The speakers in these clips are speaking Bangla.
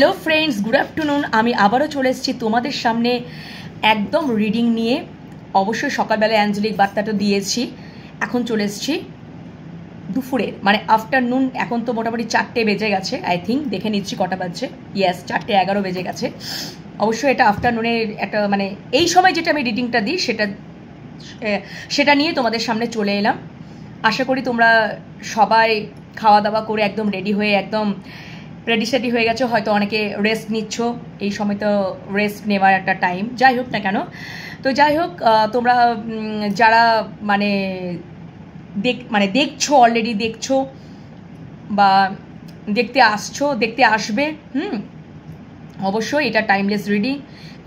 Hello friends, good afternoon. আমি আবারও চলে এসেছি তোমাদের সামনে একদম রিডিং নিয়ে। অবশ্যই সকালবেলায় অ্যাঞ্জেলিক বার্তাটা দিয়েছি, এখন চলে এসেছি দুপুরের মানে আফটারনুন। এখন তো মোটামুটি 4টে বেজে গেছে, আই থিঙ্ক দেখে নিচ্ছি কটা বাজছে। ইয়েস, 4:11 বেজে গেছে। অবশ্যই এটা আফটারনুনের একটা মানে এই সময় যেটা আমি রিডিংটা দিই সেটা নিয়ে তোমাদের সামনে চলে এলাম। আশা করি তোমরা সবাই খাওয়া দাওয়া করে একদম রেডি হয়ে একদম রেডি হয়ে গেছো। হয়তো অনেকে রেস্ট নিচ্ছ, এই সময় তো রেস্ট নেওয়ার একটা টাইম। যাই হোক না কেন, তো যাই হোক তোমরা যারা মানে দেখছো, অলরেডি দেখছো বা দেখতে আসবে, অবশ্যই এটা টাইমলেস রিডিং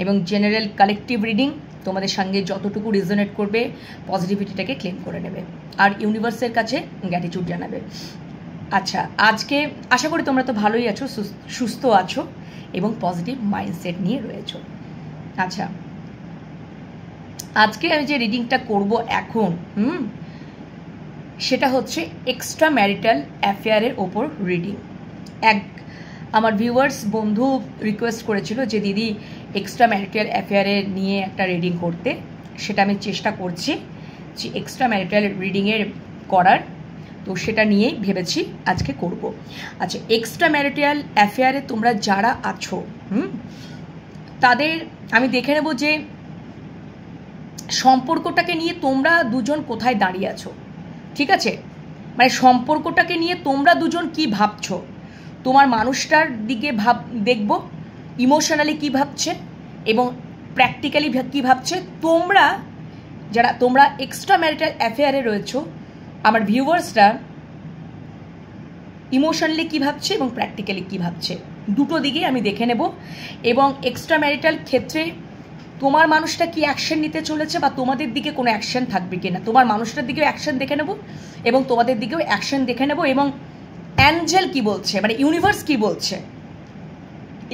এবং জেনারেল কালেকটিভ রিডিং। তোমাদের সঙ্গে যতটুকু রিজনেট করবে পজিটিভিটিটাকে ক্লেম করে নেবে আর ইউনিভার্সের কাছে গ্র্যাটিটিউড জানাবে। আচ্ছা, আজকে আশা করি তোমরা তো ভালোই আছো, সুস্থ আছো এবং পজিটিভ মাইন্ডসেট নিয়ে রয়েছো। আচ্ছা, আজকে আমি যে রিডিংটা করব এখন সেটা হচ্ছে এক্সট্রা ম্যারিটাল অ্যাফেয়ারের ওপর রিডিং। আমার ভিউয়ার্স বন্ধু রিকোয়েস্ট করেছিল যে দিদি এক্সট্রা ম্যারিটাল অ্যাফেয়ারের নিয়ে একটা রিডিং করতে। সেটা আমি চেষ্টা করছি যে এক্সট্রা ম্যারিটাল রিডিংয়ের করার, তো সেটা নিয়েই ভেবেছি আজকে করব। আচ্ছা, এক্সট্রা ম্যারিটাল অ্যাফেয়ারে তোমরা যারা আছো তাদের আমি দেখে নেব যে সম্পর্কটাকে নিয়ে তোমরা দুজন কোথায় দাঁড়িয়ে আছো। ঠিক আছে, মানে সম্পর্কটাকে নিয়ে তোমরা দুজন কি ভাবছো, তোমার মানুষটার দিকে দেখব ইমোশনালি কি ভাবছে এবং প্র্যাকটিক্যালি কি ভাবছে। তোমরা এক্সট্রা ম্যারিটাল অ্যাফেয়ারে রয়েছো, আমার ভিউয়ার্সরা ইমোশনালি কী ভাবছে এবং প্র্যাকটিক্যালি কী ভাবছে, দুটো দিকেই আমি দেখে নেব। এবং এক্সট্রা ম্যারিটাল ক্ষেত্রে তোমার মানুষটা কি অ্যাকশন নিতে চলেছে বা তোমাদের দিকে কোনো অ্যাকশন থাকবে কি না, তোমার মানুষটার দিকেও অ্যাকশন দেখে নেব এবং তোমাদের দিকেও অ্যাকশন দেখে নেব। এবং অ্যাঞ্জেল কি বলছে, মানে ইউনিভার্স কি বলছে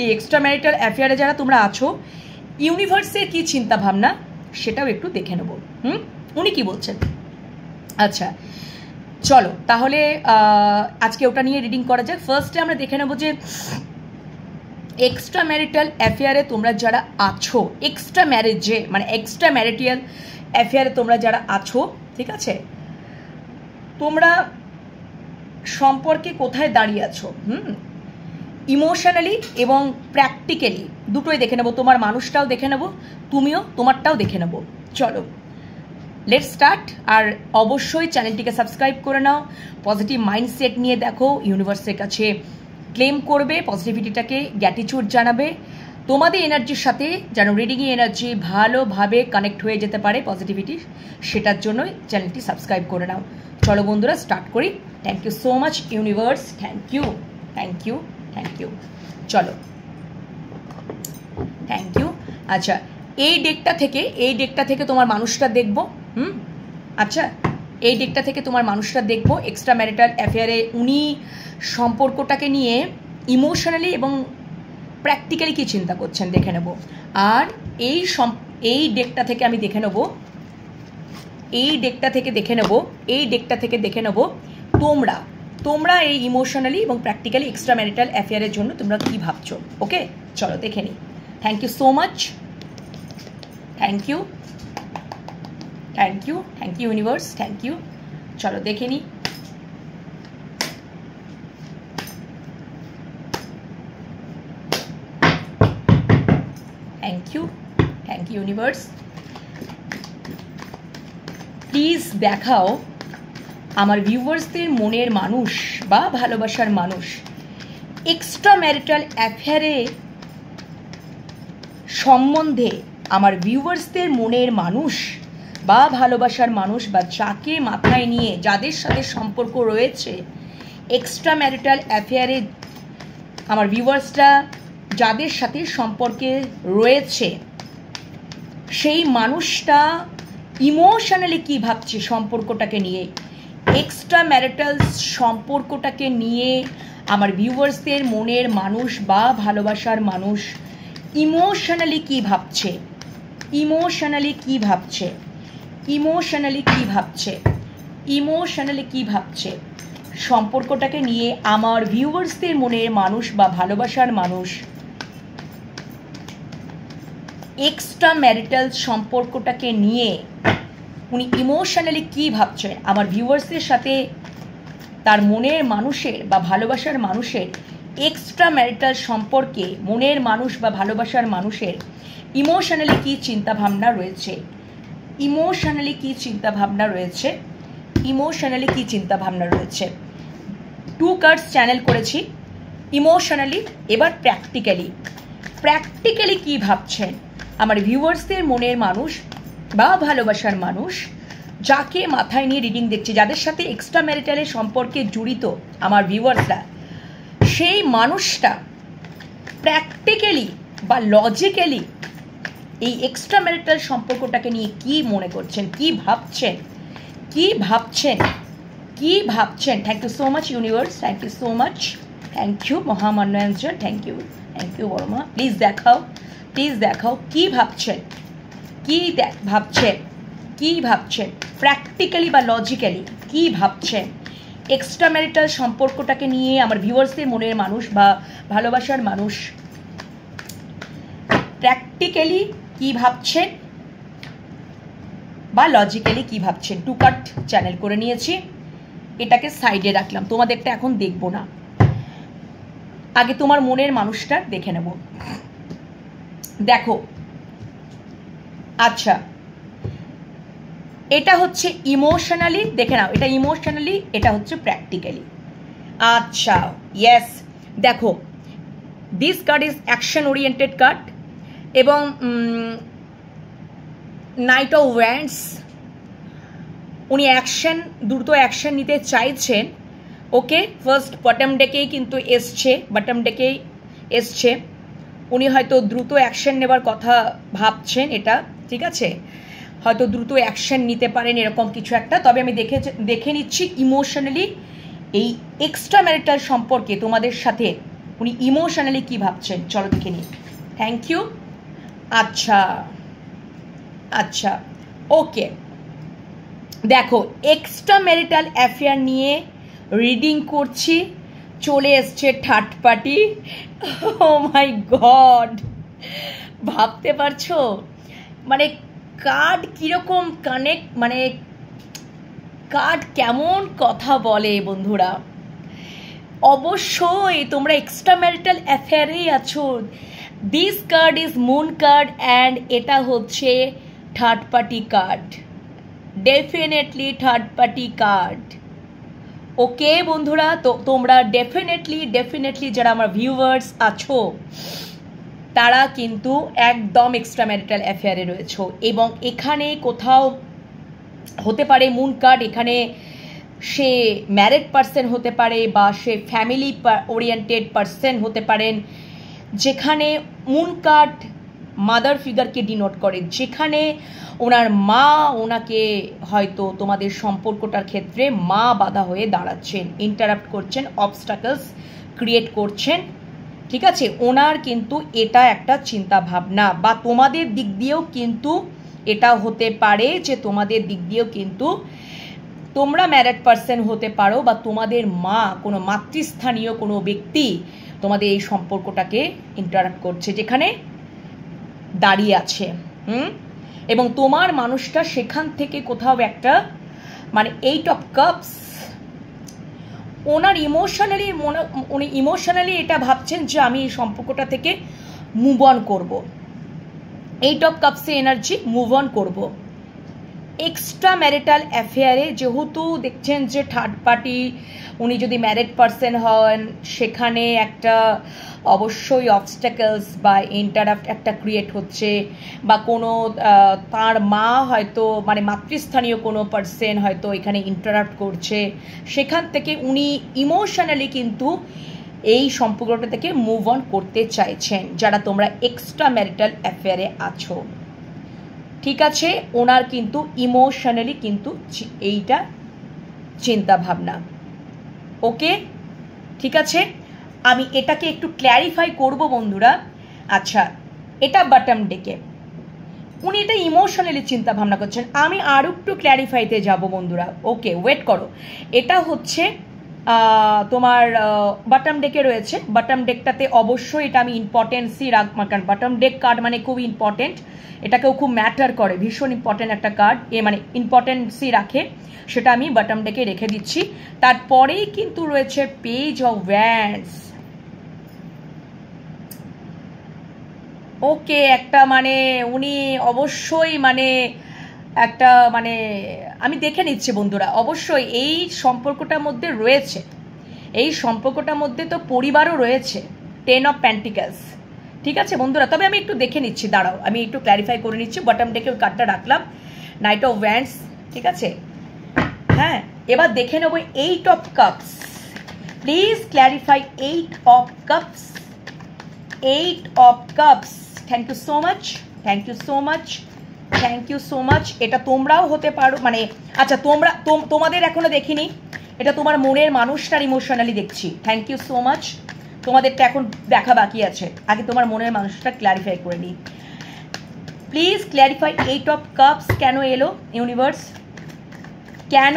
এই এক্সট্রা ম্যারিটাল অ্যাফেয়ারে যারা তোমরা আছো, ইউনিভার্সের কী চিন্তাভাবনা সেটাও একটু দেখে নেব। উনি কি বলছেন। আচ্ছা চলো তাহলে আজকে ওটা নিয়ে রিডিং করা যায়। ফার্স্টে আমরা দেখে নেব যে এক্সট্রা ম্যারিটাল অ্যাফেয়ারে তোমরা যারা আছো, এক্সট্রা ম্যারিটাল অ্যাফেয়ারে তোমরা যারা আছো, ঠিক আছে, তোমরা সম্পর্কে কোথায় দাঁড়িয়ে আছো ইমোশনালি এবং প্র্যাকটিক্যালি দুটোই দেখে নেব। তোমার মানুষটাও দেখে নেব, তুমিও তোমারটাও দেখে নেব। চলো লেটস স্টার্ট। আর অবশ্যই চ্যানেলটিকে সাবস্ক্রাইব করে নাও, পজিটিভ মাইন্ডসেট নিয়ে দেখো, ইউনিভার্সের কাছে ক্লেম করবে, পজিটিভিটিটাকে গ্র্যাটিটিউড জানাবে। তোমাদের এনার্জির সাথে যেন রিডিংয়ে এনার্জি ভালোভাবে কানেক্ট হয়ে যেতে পারে পজিটিভিটি, সেটার জন্যই চ্যানেলটি সাবস্ক্রাইব করে নাও। চলো বন্ধুরা স্টার্ট করি। Thank you so much universe, thank you thank you thank you. চলো থ্যাংক ইউ। আচ্ছা, এই ডেকটা থেকে তোমার মানুষটা দেখবো। আচ্ছা, এই ডেকটা থেকে তোমার মানুষটা দেখবো এক্সট্রা ম্যারিটাল অ্যাফেয়ারে উনি সম্পর্কটাকে নিয়ে ইমোশনালি এবং প্র্যাকটিক্যালি কি চিন্তা করছেন দেখে নেব। আর এই ডেকটা থেকে আমি দেখে নেব, এই ডেকটা থেকে দেখে নেব তোমরা এই ইমোশনালি এবং প্র্যাকটিক্যালি এক্সট্রা ম্যারিটাল অ্যাফেয়ারের জন্য তোমরা কি ভাবছো। ওকে চলো দেখে নিই। Thank you so much, thank you universe, thank you. চলো দেখে নিই। Thank you universe. প্লিজ দেখাও আমার ভিউয়ার্সদের মনের মানুষ বা ভালোবাসার মানুষ এক্সট্রা ম্যারিটাল অ্যাফেয়ারে সম্বন্ধে, আমার ভিউয়ার্সদের মনের মানুষ বা ভালোবাসার মানুষ বা যাকে মাথায় নিয়ে যাদের সাথে সম্পর্ক রয়েছে এক্সট্রা ম্যারিটাল অ্যাফেয়ারে, আমার ভিউয়ার্সরা যাদের সাথে সম্পর্কে রয়েছে সেই মানুষটা ইমোশনালি কী ভাবছে সম্পর্কটাকে নিয়ে, এক্সট্রা ম্যারিটাল সম্পর্কটাকে নিয়ে আমার ভিউয়ার্সদের মনের মানুষ বা ভালোবাসার মানুষ ইমোশনালি কী ভাবছে, ইমোশনালি কী ভাবছে সম্পর্কটাকে নিয়ে আমার ভিউয়ার্সদের মনের মানুষ বা ভালোবাসার মানুষ এক্সট্রা ম্যারিটাল সম্পর্কটাকে নিয়ে উনি ইমোশনালি কী ভাবছেন, আমার ভিউয়ার্সদের সাথে তার মনের মানুষের বা ভালোবাসার মানুষের এক্সট্রা ম্যারিটাল সম্পর্কে মনের মানুষ বা ভালোবাসার মানুষের ইমোশনালি কী চিন্তাভাবনা রয়েছে, ইমোশনালি কী চিন্তাভাবনা রয়েছে, ইমোশনালি কী চিন্তাভাবনা রয়েছে। 2 কার্ডস চ্যানেল করেছি ইমোশনালি, এবার প্র্যাকটিক্যালি কী ভাবছেন আমার ভিউয়ার্সদের মনের মানুষ বা ভালোবাসার মানুষ, যাকে মাথায় নিয়ে রিডিং দেখছে, যাদের সাথে এক্সট্রা ম্যারিটালের সম্পর্কে জড়িত আমার ভিউয়ার্সরা, সেই মানুষটা প্র্যাকটিক্যালি বা লজিক্যালি এই এক্সট্রা ম্যারিটাল সম্পর্কটাকে নিয়ে কি মনে করছেন, কি ভাবছেন, কি ভাবছেন, কি ভাবছেন। Thank you so much universe, thank you so much, thank you মহামান্যাঞ্জন, থ্যাংক ইউ বর্মা। প্লিজ দেখাও কি ভাবছেন, কি ভাবছেন, কি ভাবছেন প্র্যাকটিক্যালি বা লজিক্যালি কি ভাবছেন এক্সট্রা ম্যারিটাল সম্পর্কটাকে নিয়ে আমার ভিউয়ার্সদের মনের মানুষ বা ভালোবাসার মানুষ প্র্যাকটিক্যালি কি ভাবছেন বা লজিক্যালি কি ভাবছেন। 2 কার্ড চ্যানেল করে নিয়েছি, এটাকে সাইডে রাখলাম, তোমাদেরটা এখন দেখব না, আগে তোমার মনের মানুষটা দেখে নেব। দেখো, আচ্ছা এটা হচ্ছে ইমোশনালি, দেখে নাও, এটা ইমোশনালি, এটা হচ্ছে প্র্যাকটিক্যালি। আচ্ছা ইয়েস, দেখো this card is action oriented card এবং নাইট অফ ওয়ান্ডস, উনি দ্রুত অ্যাকশন নিতে চাইছেন। ওকে, ফার্স্ট বটম ডেকেই কিন্তু এসছে, উনি হয়তো দ্রুত অ্যাকশন নেবার কথা ভাবছেন, এটা ঠিক আছে, হয়তো দ্রুত অ্যাকশন নিতে পারেন এরকম কিছু একটা। তবে আমি দেখে নিচ্ছি ইমোশনালি এই এক্সট্রা ম্যারিটাল সম্পর্কে তোমাদের সাথে উনি ইমোশনালি কি ভাবছেন, চলো দেখে নিই। Thank you. আচ্ছা ওকে, দেখো এক্সট্রা ম্যারিটাল অ্যাফেয়ার নিয়ে রিডিং করছি, চলে এসছে third party. O my god, ভাবতে পারছো মানে কার্ড কীরকম কানেক্ট, মানে কার্ড কেমন কথা বলে বন্ধুরা। অবশ্যই তোমরা এক্সট্রা ম্যারিটাল অ্যাফেয়ারেই আছো। This card is moon card and এটা হচ্ছে third party card, definitely third party card. Okay বন্ধুরা, তো তোমরা ডেফিনেটলি যারা আমার ভিউয়ার্স আছো তারা কিন্তু একদম এক্সট্রা ম্যারিটাল অ্যাফেয়ারে রয়েছো এবং এখানে কোথাও হতে পারে মুন কার্ড, এখানে সে ম্যারিড পার্সন হতে পারে বা সে ফ্যামিলি ওরিয়েন্টেড পার্সন হতে পারেন, যেখানে মুন কার্ড মাদার ফিগারকে ডিনোট করে, যেখানে ওনার মা ওনাকে হয়তো তোমাদের সম্পর্কটার ক্ষেত্রে মা বাধা হয়ে দাঁড়াচ্ছেন, ইন্টারাপ্ট করছেন, অবস্টাকলস ক্রিয়েট করছেন, ঠিক আছে। ওনার কিন্তু এটা একটা চিন্তা ভাবনা, বা তোমাদের দিক দিয়েও কিন্তু এটা হতে পারে যে তোমাদের দিক দিয়েও কিন্তু তোমরা ম্যারিড পার্সন হতে পারো বা তোমাদের মা, কোনো মাতৃস্থানীয় কোনো ব্যক্তি তোমাদের এই সম্পর্কটাকে ইন্টারাপ্ট করছে, যেখানে দাঁড়িয়ে আছে। এবং তোমার মানুষটা সেখান থেকে কোথাও একটা মানে 8 অফ কাপস, উনি ইমোশনালি এটা ভাবছেন যে আমি এই সম্পর্কটা থেকে মুভ অন করবো, 8 of Kapse energy, move on করবো। এক্সট্রা ম্যারিটাল অ্যাফেয়ারে যেহেতু দেখছেন যে থার্ড পার্টি, উনি যদি ম্যারিড পার্সন হন সেখানে একটা অবশ্যই অবস্টাকলস বা ইন্টারাপ্ট একটা ক্রিয়েট হচ্ছে, বা কোনো তার মা হয়তো মানে মাতৃস্থানীয় কোনো পার্সন হয়তো এখানে ইন্টারাপ্ট করছে, সেখান থেকে উনি ইমোশনালি কিন্তু এই সম্পর্কটা থেকে মুভ অন করতে চাইছেন, যারা তোমরা এক্সট্রা ম্যারিটাল অ্যাফেয়ারে আছো, ঠিক আছে। ওনার কিন্তু ইমোশনালি কিন্তু এইটা চিন্তা ভাবনা। ওকে, ঠিক আছে, আমি এটাকে একটু ক্ল্যারিফাই করব বন্ধুরা। আচ্ছা, এটা বটম ডেকে উনি এটা ইমোশনালি চিন্তা ভাবনা করছেন, আমি আরও একটু ক্ল্যারিফাইতে যাব বন্ধুরা। ওকে, ওয়েট করো। এটা হচ্ছে তোমার বটম ডেকে রয়েছে। বটম ডেকটাতে অবশ্যই এটা আমি ইম্পর্টেন্সই রাখবো, কারণ বটম ডেক কার্ড মানে খুব ইম্পর্টেন্ট, এটাকেও খুব ম্যাটার করে, ভীষণ ইম্পর্টেন্ট একটা কার্ড, মানে ইম্পর্টেন্সই রাখে, সেটা আমি বটম ডেকে রেখে দিচ্ছি। তারপরেই কিন্তু রয়েছে পেজ অফ ওয়ান্ডস। ওকে, একটা মানে উনি অবশ্যই মানে একটা মানে আমি দেখে নিচ্ছি বন্ধুরা, অবশ্যই এই সম্পর্কটার মধ্যে রয়েছে, এই সম্পর্কটার মধ্যে তো পরিবারও রয়েছে, 10 অফ পেন্টিকলস। ঠিক আছে বন্ধুরা, তবে আমি একটু দেখে নিচ্ছি, দাঁড়াও আমি একটু ক্ল্যারিফাই করে নিচ্ছি। বটম ডেকে ওই কার্ডটা রাখলাম, নাইট অফ ওয়ান্ডস। ঠিক আছে, হ্যাঁ, এবার দেখে নেবো 8 of cups. Please clarify 8 of cups. 8 of cups, thank you so much, thank you so much, thank you so much. এটা তোমরাও হতে পারো, মানে আচ্ছা তোমরা তোমাদের এখনো দেখিনি, এটা তোমার মনের মানুষটার ইমোশনালি দেখছি। থ্যাংক ইউ সো মাচ, তোমাদেরটা এখন দেখা বাকি আছে, আগে তোমার মনের মানুষটা ক্ল্যারিফাই করে নিই। প্লিজ ক্ল্যারিফাই 8 অফ কাপস কেন এলো ইউনিভার্স, কেন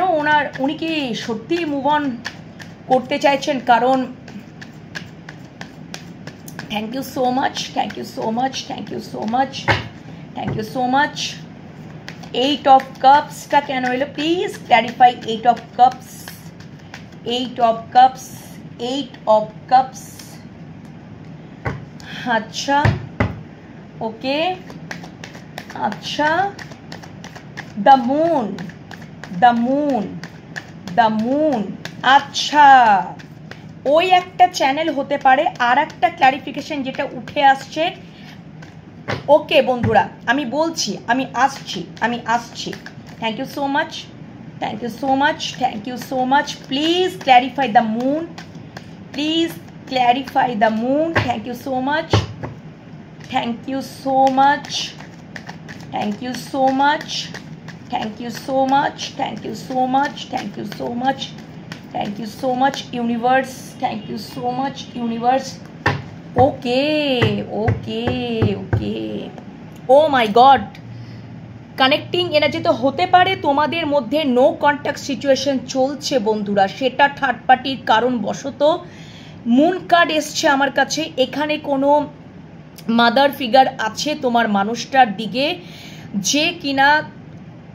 উনি কি সত্যিই মুভ অন করতে চাইছেন? কারণ thank you so much, thank you so much, thank you so much, thank you so much. 8 of কাপসটা কেন এলো? Please clarify 8 of cups, 8 of cups, 8 of cups. আচ্ছা, ওকে, আচ্ছা, the moon, the moon, the moon. আচ্ছা, ওই একটা চ্যানেল হতে পারে। আর একটা ক্ল্যারিফিকেশন যেটা উঠে আসছে, ওকে বন্ধুরা আমি বলছি, আমি আসছি। Thank you so much, thank you so much, thank you so much. Please clarify the moon, please clarify the moon. Thank you so much, thank you so much, thank you so much, thank you so much, thank you so much, thank you so much, thank you so much universe, thank you so much universe. Okay okay okay, O my god, connecting energy তো হতে পারে তোমাদের মধ্যে নো কন্ট্যাক্ট সিচুয়েশন চলছে বন্ধুরা, সেটা থার্ড পার্টির কারণ বশত মুন কার্ড এসছে আমার কাছে। এখানে কোনো মাদার ফিগার আছে তোমার মানুষটার দিকে, যে কিনা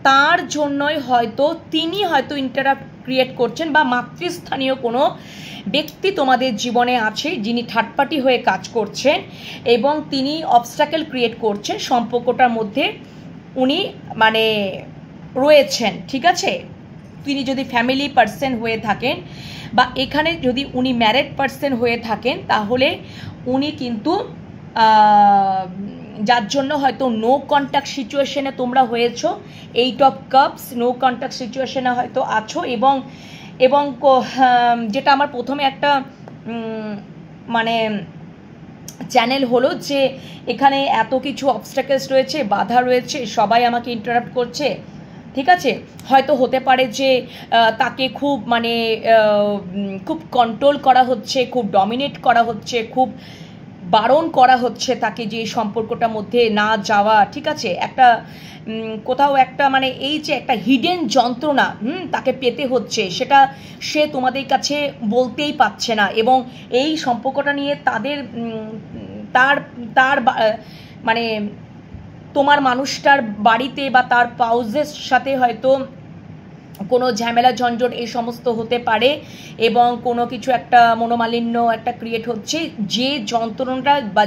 তার জন্যই হয়তো তিনি হয়তো ইন্টারাপ্ট ক্রিয়েট করছেন, বা মাতৃস্থানীয় কোনো ব্যক্তি তোমাদের জীবনে আছে যিনি থার্ড পার্টি হয়ে কাজ করছেন এবং তিনি অবস্ট্যাকেল ক্রিয়েট করছেন সম্পর্কটার মধ্যে, উনি মানে রয়েছেন। ঠিক আছে, তিনি যদি ফ্যামিলি পার্সন হয়ে থাকেন বা এখানে যদি উনি ম্যারিড পার্সন হয়ে থাকেন, তাহলে উনি কিন্তু যার জন্য হয়তো নো কন্ট্যাক্ট সিচুয়েশনে তোমরা হয়েছো, 8 অফ কাপস, নো কন্ট্যাক্ট সিচুয়েশনে হয়তো আছো। এবং যেটা আমার প্রথমে একটা মানে চ্যানেল হলো যে এখানে এত কিছু অবস্ট্যাকলস রয়েছে, বাধা রয়েছে, সবাই আমাকে ইন্টারাপ্ট করছে। ঠিক আছে, হয়তো হতে পারে যে তাকে খুব মানে খুব কন্ট্রোল করা হচ্ছে, খুব ডমিনেট করা হচ্ছে, খুব বারণ করা হচ্ছে তাকে যে সম্পর্কটার মধ্যে না যাওয়া। ঠিক আছে, একটা কোথাও একটা মানে এই যে একটা হিডেন যন্ত্রণা তাকে পেতে হচ্ছে, সেটা সে তোমাদের কাছে বলতেই পারছে না, এবং এই সম্পর্কটা নিয়ে তার মানে তোমার মানুষটার বাড়িতে বা তার পাউজের সাথে হয়তো কোনো ঝামেলা ঝঞ্ঝট এই সমস্ত হতে পারে, এবং কোনো কিছু একটা মনোমালিন্য একটা ক্রিয়েট হচ্ছে, যে যন্ত্রণাটা বা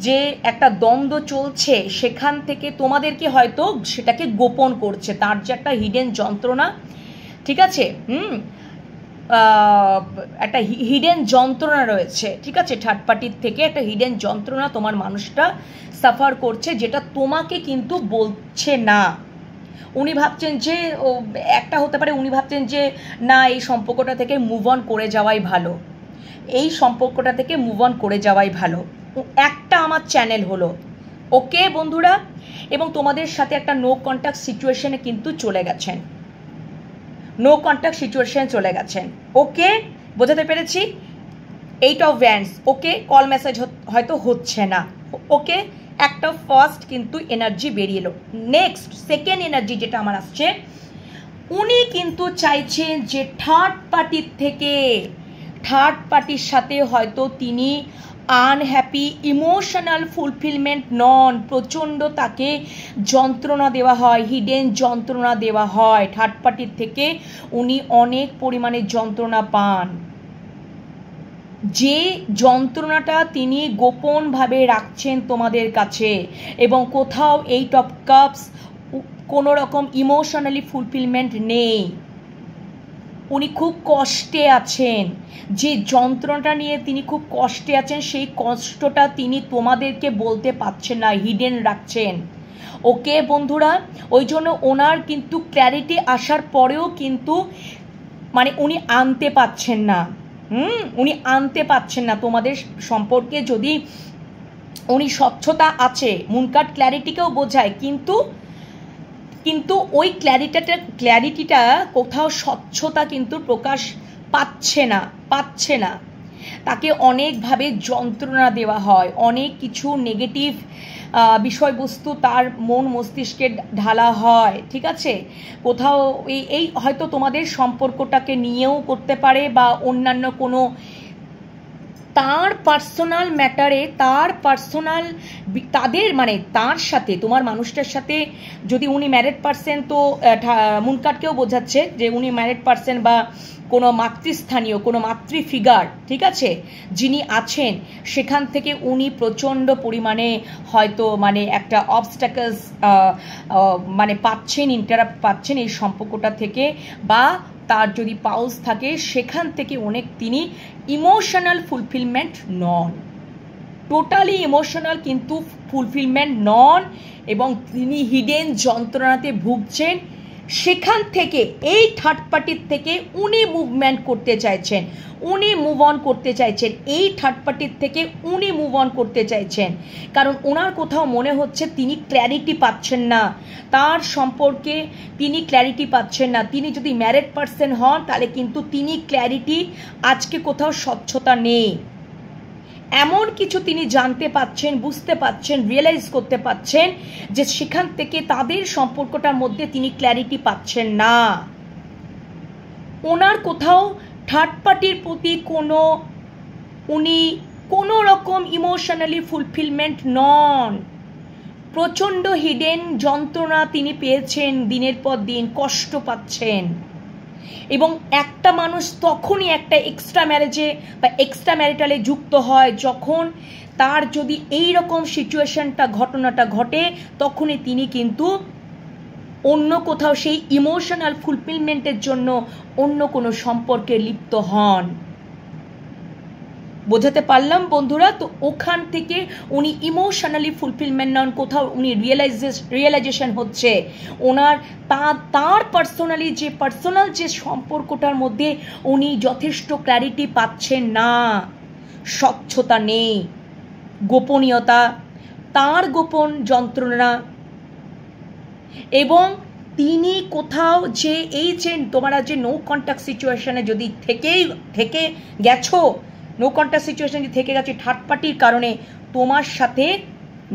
যে একটা দ্বন্দ্ব চলছে সেখান থেকে তোমাদেরকে হয়তো সেটাকে গোপন করছে, তার যে একটা হিডেন যন্ত্রণা। ঠিক আছে, একটা হিডেন যন্ত্রণা রয়েছে। ঠিক আছে, থার্ড পার্টির থেকে একটা হিডেন যন্ত্রণা তোমার মানুষটা সাফার করছে, যেটা তোমাকে কিন্তু বলছে না। উনি ভাবছেন যে একটা হতে পারে উনি ভাবছেন যে না, এই সম্পর্কটা থেকে মুভ অন করে যাওয়াই ভালো, এই সম্পর্কটা থেকে মুভ অন করে যাওয়াই ভালো। একটা আমার চ্যানেল হলো, ওকে বন্ধুরা, এবং তোমাদের সাথে একটা নো কন্ট্যাক্ট সিচুয়েশনে কিন্তু চলে গেছেন, নো কন্ট্যাক্ট সিচুয়েশনে চলে গেছেন। ওকে, বোঝাতে পেরেছি? 8 of wands, okay, call message হয়তো হচ্ছে না। ওকে, একটা ফার্স্ট কিন্তু এনার্জি বেরিয়ে এলো। নেক্সট সেকেন্ড এনার্জি যেটা আমার আসছে, উনি কিন্তু চাইছেন যে থার্ড পার্টির সাথে হয়তো তিনি আনহ্যাপি, ইমোশনাল ফুলফিলমেন্ট নন, প্রচণ্ড তাকে যন্ত্রণা দেওয়া হয়, হিডেন যন্ত্রণা দেওয়া হয়, থার্ড পার্টির থেকে উনি অনেক পরিমাণে যন্ত্রণা পান, যে যন্ত্রণাটা তিনি গোপনভাবে রাখছেন তোমাদের কাছে, এবং কোথাও এইট অফ কাপস কোনো রকম ইমোশনালি ফুলফিলমেন্ট নেই, উনি খুব কষ্টে আছেন, যে যন্ত্রণাটা নিয়ে তিনি খুব কষ্টে আছেন সেই কষ্টটা তিনি তোমাদেরকে বলতে পারছেন না, হিডেন রাখছেন। ওকে বন্ধুরা, ওই জন্য ওনার কিন্তু ক্ল্যারিটি আসার পরেও কিন্তু মানে উনি আনতে পাচ্ছেন না, উনি আনতে পাচ্ছেন না তোমাদের সম্পর্কে। যদি উনি স্বচ্ছতা আছে, মুনকার্ড ক্ল্যারিটিকেও বোঝায়, কিন্তু ওই ক্ল্যারিটিটা কোথাও স্বচ্ছতা কিন্তু প্রকাশ পাচ্ছে না। তাকে অনেকভাবে যন্ত্রণা দেওয়া হয়, অনেক কিছু নেগেটিভ বিষয়বস্তু তার মন মস্তিষ্কে ঢালা হয়, ঠিক আছে। কোথাও এই হয়তো তোমাদের সম্পর্কটাকে নিয়েও করতে পারে, বা অন্যান্য কোনো তার পার্সোনাল ম্যাটারে, তাদের মানে তার সাথে, তোমার মানুষটার সাথে, যদি উনি ম্যারিড পার্সন তো মুনকার্ডকেও বোঝাচ্ছে যে উনি ম্যারিড পার্সন বা কোনো মাতৃস্থানীয় কোনো মাতৃ ফিগার, ঠিক আছে, যিনি আছেন, সেখান থেকে উনি প্রচণ্ড পরিমাণে হয়তো মানে একটা অবস্ট্যাকলস মানে পাচ্ছেন, ইন্টারাপ্ট পাচ্ছেন এই সম্পর্কটা থেকে, বা তার যদি পাউস থাকে সেখান থেকে অনেক তিনি ইমোশনাল ফুলফিলমেন্ট নন, টোটালি ইমোশনাল কিন্তু ফুলফিলমেন্ট নন, এবং তিনি হিডেন যন্ত্রণাতে ভুগছেন। সেখান থেকে এই থার্ড পার্টির থেকে উনি মুভমেন্ট করতে চাইছেন, উনি মুভ অন করতে চাইছেন, এই থার্ড পার্টির থেকে উনি মুভ অন করতে চাইছেন, কারণ ওনার কোথাও মনে হচ্ছে তিনি ক্ল্যারিটি পাচ্ছেন না তার সম্পর্কে, তিনি ক্ল্যারিটি পাচ্ছেন না। তিনি যদি ম্যারিড পার্সন হন তাহলে কিন্তু তিনি ক্ল্যারিটি, আজকে কোথাও স্বচ্ছতা নেই, এমন কিছু তিনি জানতে পাচ্ছেন, বুঝতে পাচ্ছেন, রিয়েলাইজ করতে পাচ্ছেন যে সেখান থেকে তাদের সম্পর্কটার মধ্যে তিনি ক্ল্যারিটি পাচ্ছেন না। ওনার কোথাও থার্ড পার্টির প্রতি উনি কোনো রকম ইমোশনালি ফুলফিলমেন্ট নন, প্রচণ্ড হিডেন যন্ত্রণা তিনি পেয়েছেন, দিনের পর দিন কষ্ট পাচ্ছেন। এবং একটা মানুষ তখনই একটা এক্সট্রা ম্যারেজে বা এক্সট্রা ম্যারিটালে যুক্ত হয় যখন তার যদি এই রকম ঘটনাটা ঘটে, তখনই তিনি কিন্তু অন্য কোথাও সেই ইমোশনাল ফুলফিলমেন্টের জন্য অন্য কোনো সম্পর্কে লিপ্ত হন। বোঝাতে পারলাম বন্ধুরা? তো ওখান থেকে উনি ইমোশনালি ফুলফিলমেন্ট নন, কোথাও উনি রিয়েলাইজেশন হচ্ছে ওনার তার পার্সোনাল যে সম্পর্কটার মধ্যে উনি যথেষ্ট ক্ল্যারিটি পাচ্ছেন না, স্বচ্ছতা নেই, গোপনীয়তা, তার গোপন যন্ত্রণা, এবং তিনি কোথাও যে এই যে তোমরা যে নো কন্ট্যাক্ট সিচুয়েশনে যদি থেকে গেছো, নো কন্ট্যাক্ট সিচুয়েশন যদি থেকে গেছে থার্ড পার্টির কারণে, তোমার সাথে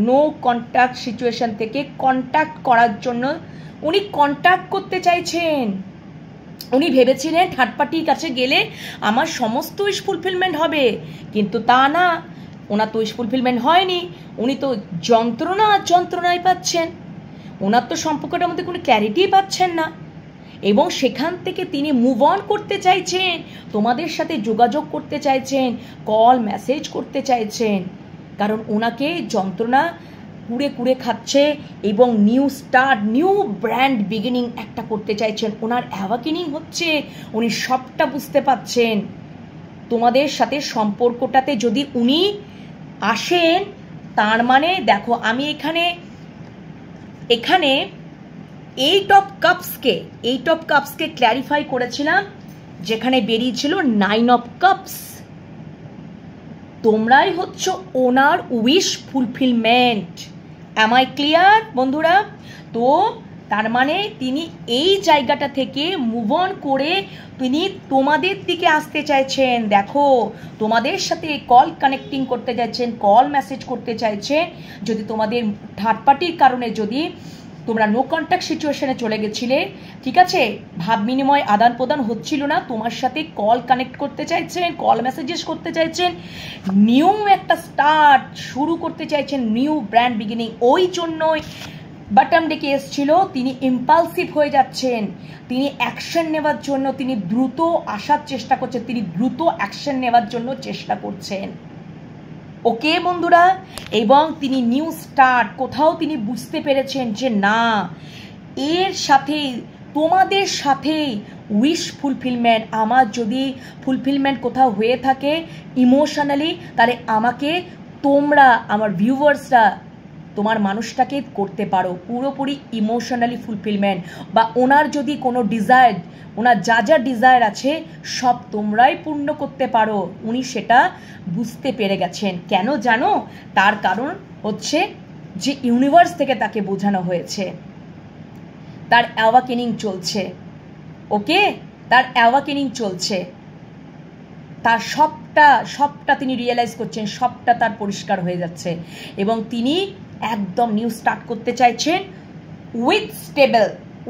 নো কন্ট্যাক্ট সিচুয়েশন থেকে কন্ট্যাক্ট করার জন্য উনি কন্ট্যাক্ট করতে চাইছেন। উনি ভেবেছিলেন থার্ড পার্টির কাছে গেলে আমার সমস্ত উইশ ফুলফিলমেন্ট হবে, কিন্তু তা না, ওনার তো উইশ ফুলফিলমেন্ট হয়নি, উনি তো যন্ত্রণায় পাচ্ছেন, ওনার তো সম্পর্কটার মধ্যে কোনো ক্ল্যারিটি পাচ্ছেন না, এবং সেখান থেকে তিনি মুভ অন করতে চাইছেন, তোমাদের সাথে যোগাযোগ করতে চাইছেন, কল মেসেজ করতে চাইছেন, কারণ ওনাকে যন্ত্রণা কুড়ে খাচ্ছে, এবং নিউ ব্র্যান্ড বিগিনিং একটা করতে চাইছেন, ওনার অ্যাওয়াকেনিং হচ্ছে, উনি সবটা বুঝতে পাচ্ছেন। তোমাদের সাথে সম্পর্কটাতে যদি উনি আসেন, তার মানে দেখো আমি এখানে এইট অফ কাপসকে ক্ল্যারিফাই করেছিলাম, যেখানে বেরিয়েছিল 9 অফ কাপস। তোমরাই হচ্ছ ওনার wish fulfilment. Am I clear বন্ধুরা? তো তার মানে তিনি এই জায়গাটা থেকে মুভ অন করে তিনি তোমাদের দিকে আসতে চাইছেন। দেখো, তোমাদের সাথে কল কানেক্টিং করতে চাইছেন, কল মেসেজ করতে চাইছেন। যদি তোমাদের থার্ড পার্টির কারণে যদি তোমরা নো কন্ট্যাক্ট সিচুয়েশনে চলে গেছিলে, ঠিক আছে, ভাব বিনিময় আদান প্রদান হচ্ছিল না, তোমার সাথে কল কানেক্ট করতে চাইছেন, কল মেসেজেস করতে চাইছেন, নিউ একটা স্টার্ট শুরু করতে চাইছেন, নিউ ব্র্যান্ড বিগিনিং। ওই জন্যই বটম ডেকে এসছিল, তিনি ইম্পালসিভ হয়ে যাচ্ছেন, তিনি অ্যাকশন নেওয়ার জন্য তিনি দ্রুত আসার চেষ্টা করছেন, তিনি দ্রুত অ্যাকশন নেওয়ার জন্য চেষ্টা করছেন। ওকে বন্ধুরা, এবং তিনি নিউ স্টার্ট, কোথাও তিনি বুঝতে পেরেছেন যে না, এর সাথে তোমাদের সাথে উইশ ফুলফিলমেন্ট, আমার যদি ফুলফিলমেন্ট কোথাও হয়ে থাকে ইমোশনালি, তাহলে আমাকে তোমরা আমার ভিউয়ার্সরা তোমার মানুষটাকে করতে পারো পুরোপুরি ইমোশনালি ফুলফিলমেন্ট, বা ওনার যদি কোনো ডিজায়ার, ওনার যা যা ডিজায়ার আছে সব তোমরাই পূর্ণ করতে পারো। উনি সেটা বুঝতে পেরে গেছেন। কেন জানো? তার কারণ হচ্ছে যে ইউনিভার্স থেকে তাকে বোঝানো হয়েছে, তার অ্যাওয়াকেনিং চলছে। ওকে, তার অ্যাওয়াকেনিং চলছে, তার সবটা তিনি রিয়েলাইজ করছেন, সবটা তার পরিষ্কার হয়ে যাচ্ছে, এবং তিনি একদম নিউ স্টার্ট করতে চাইছেন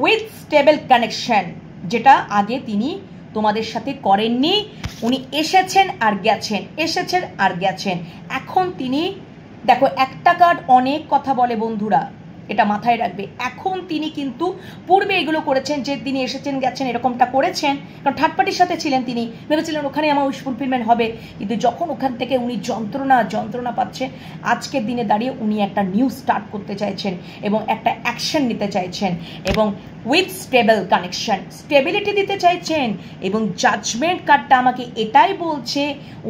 উইথ স্টেবল কানেকশন, যেটা আগে তিনি তোমাদের সাথে করেননি। উনি এসেছেন আর গেছেন, এসেছেন আর গেছেন। এখন তিনি দেখো, একটা কার্ড অনেক কথা বলে বন্ধুরা, এটা মাথায় রাখবে। এখন তিনি কিন্তু পূর্বে এগুলো করেছেন, যে তিনি এসেছেন গেছেন এরকমটা করেছেন, কারণ থার্ড পার্টির সাথে ছিলেন, তিনি ভেবেছিলেন ওখানে আমার উইশ ফুলফিলমেন্ট হবে। কিন্তু যখন ওখান থেকে উনি যন্ত্রণা পাচ্ছেন, আজকের দিনে দাঁড়িয়ে উনি একটা নিউ স্টার্ট করতে চাইছেন এবং একটা অ্যাকশন নিতে চাইছেন, এবং উইথ স্টেবল কানেকশন, স্টেবিলিটি দিতে চাইছেন। এবং জাজমেন্ট কার্ডটা আমাকে এটাই বলছে,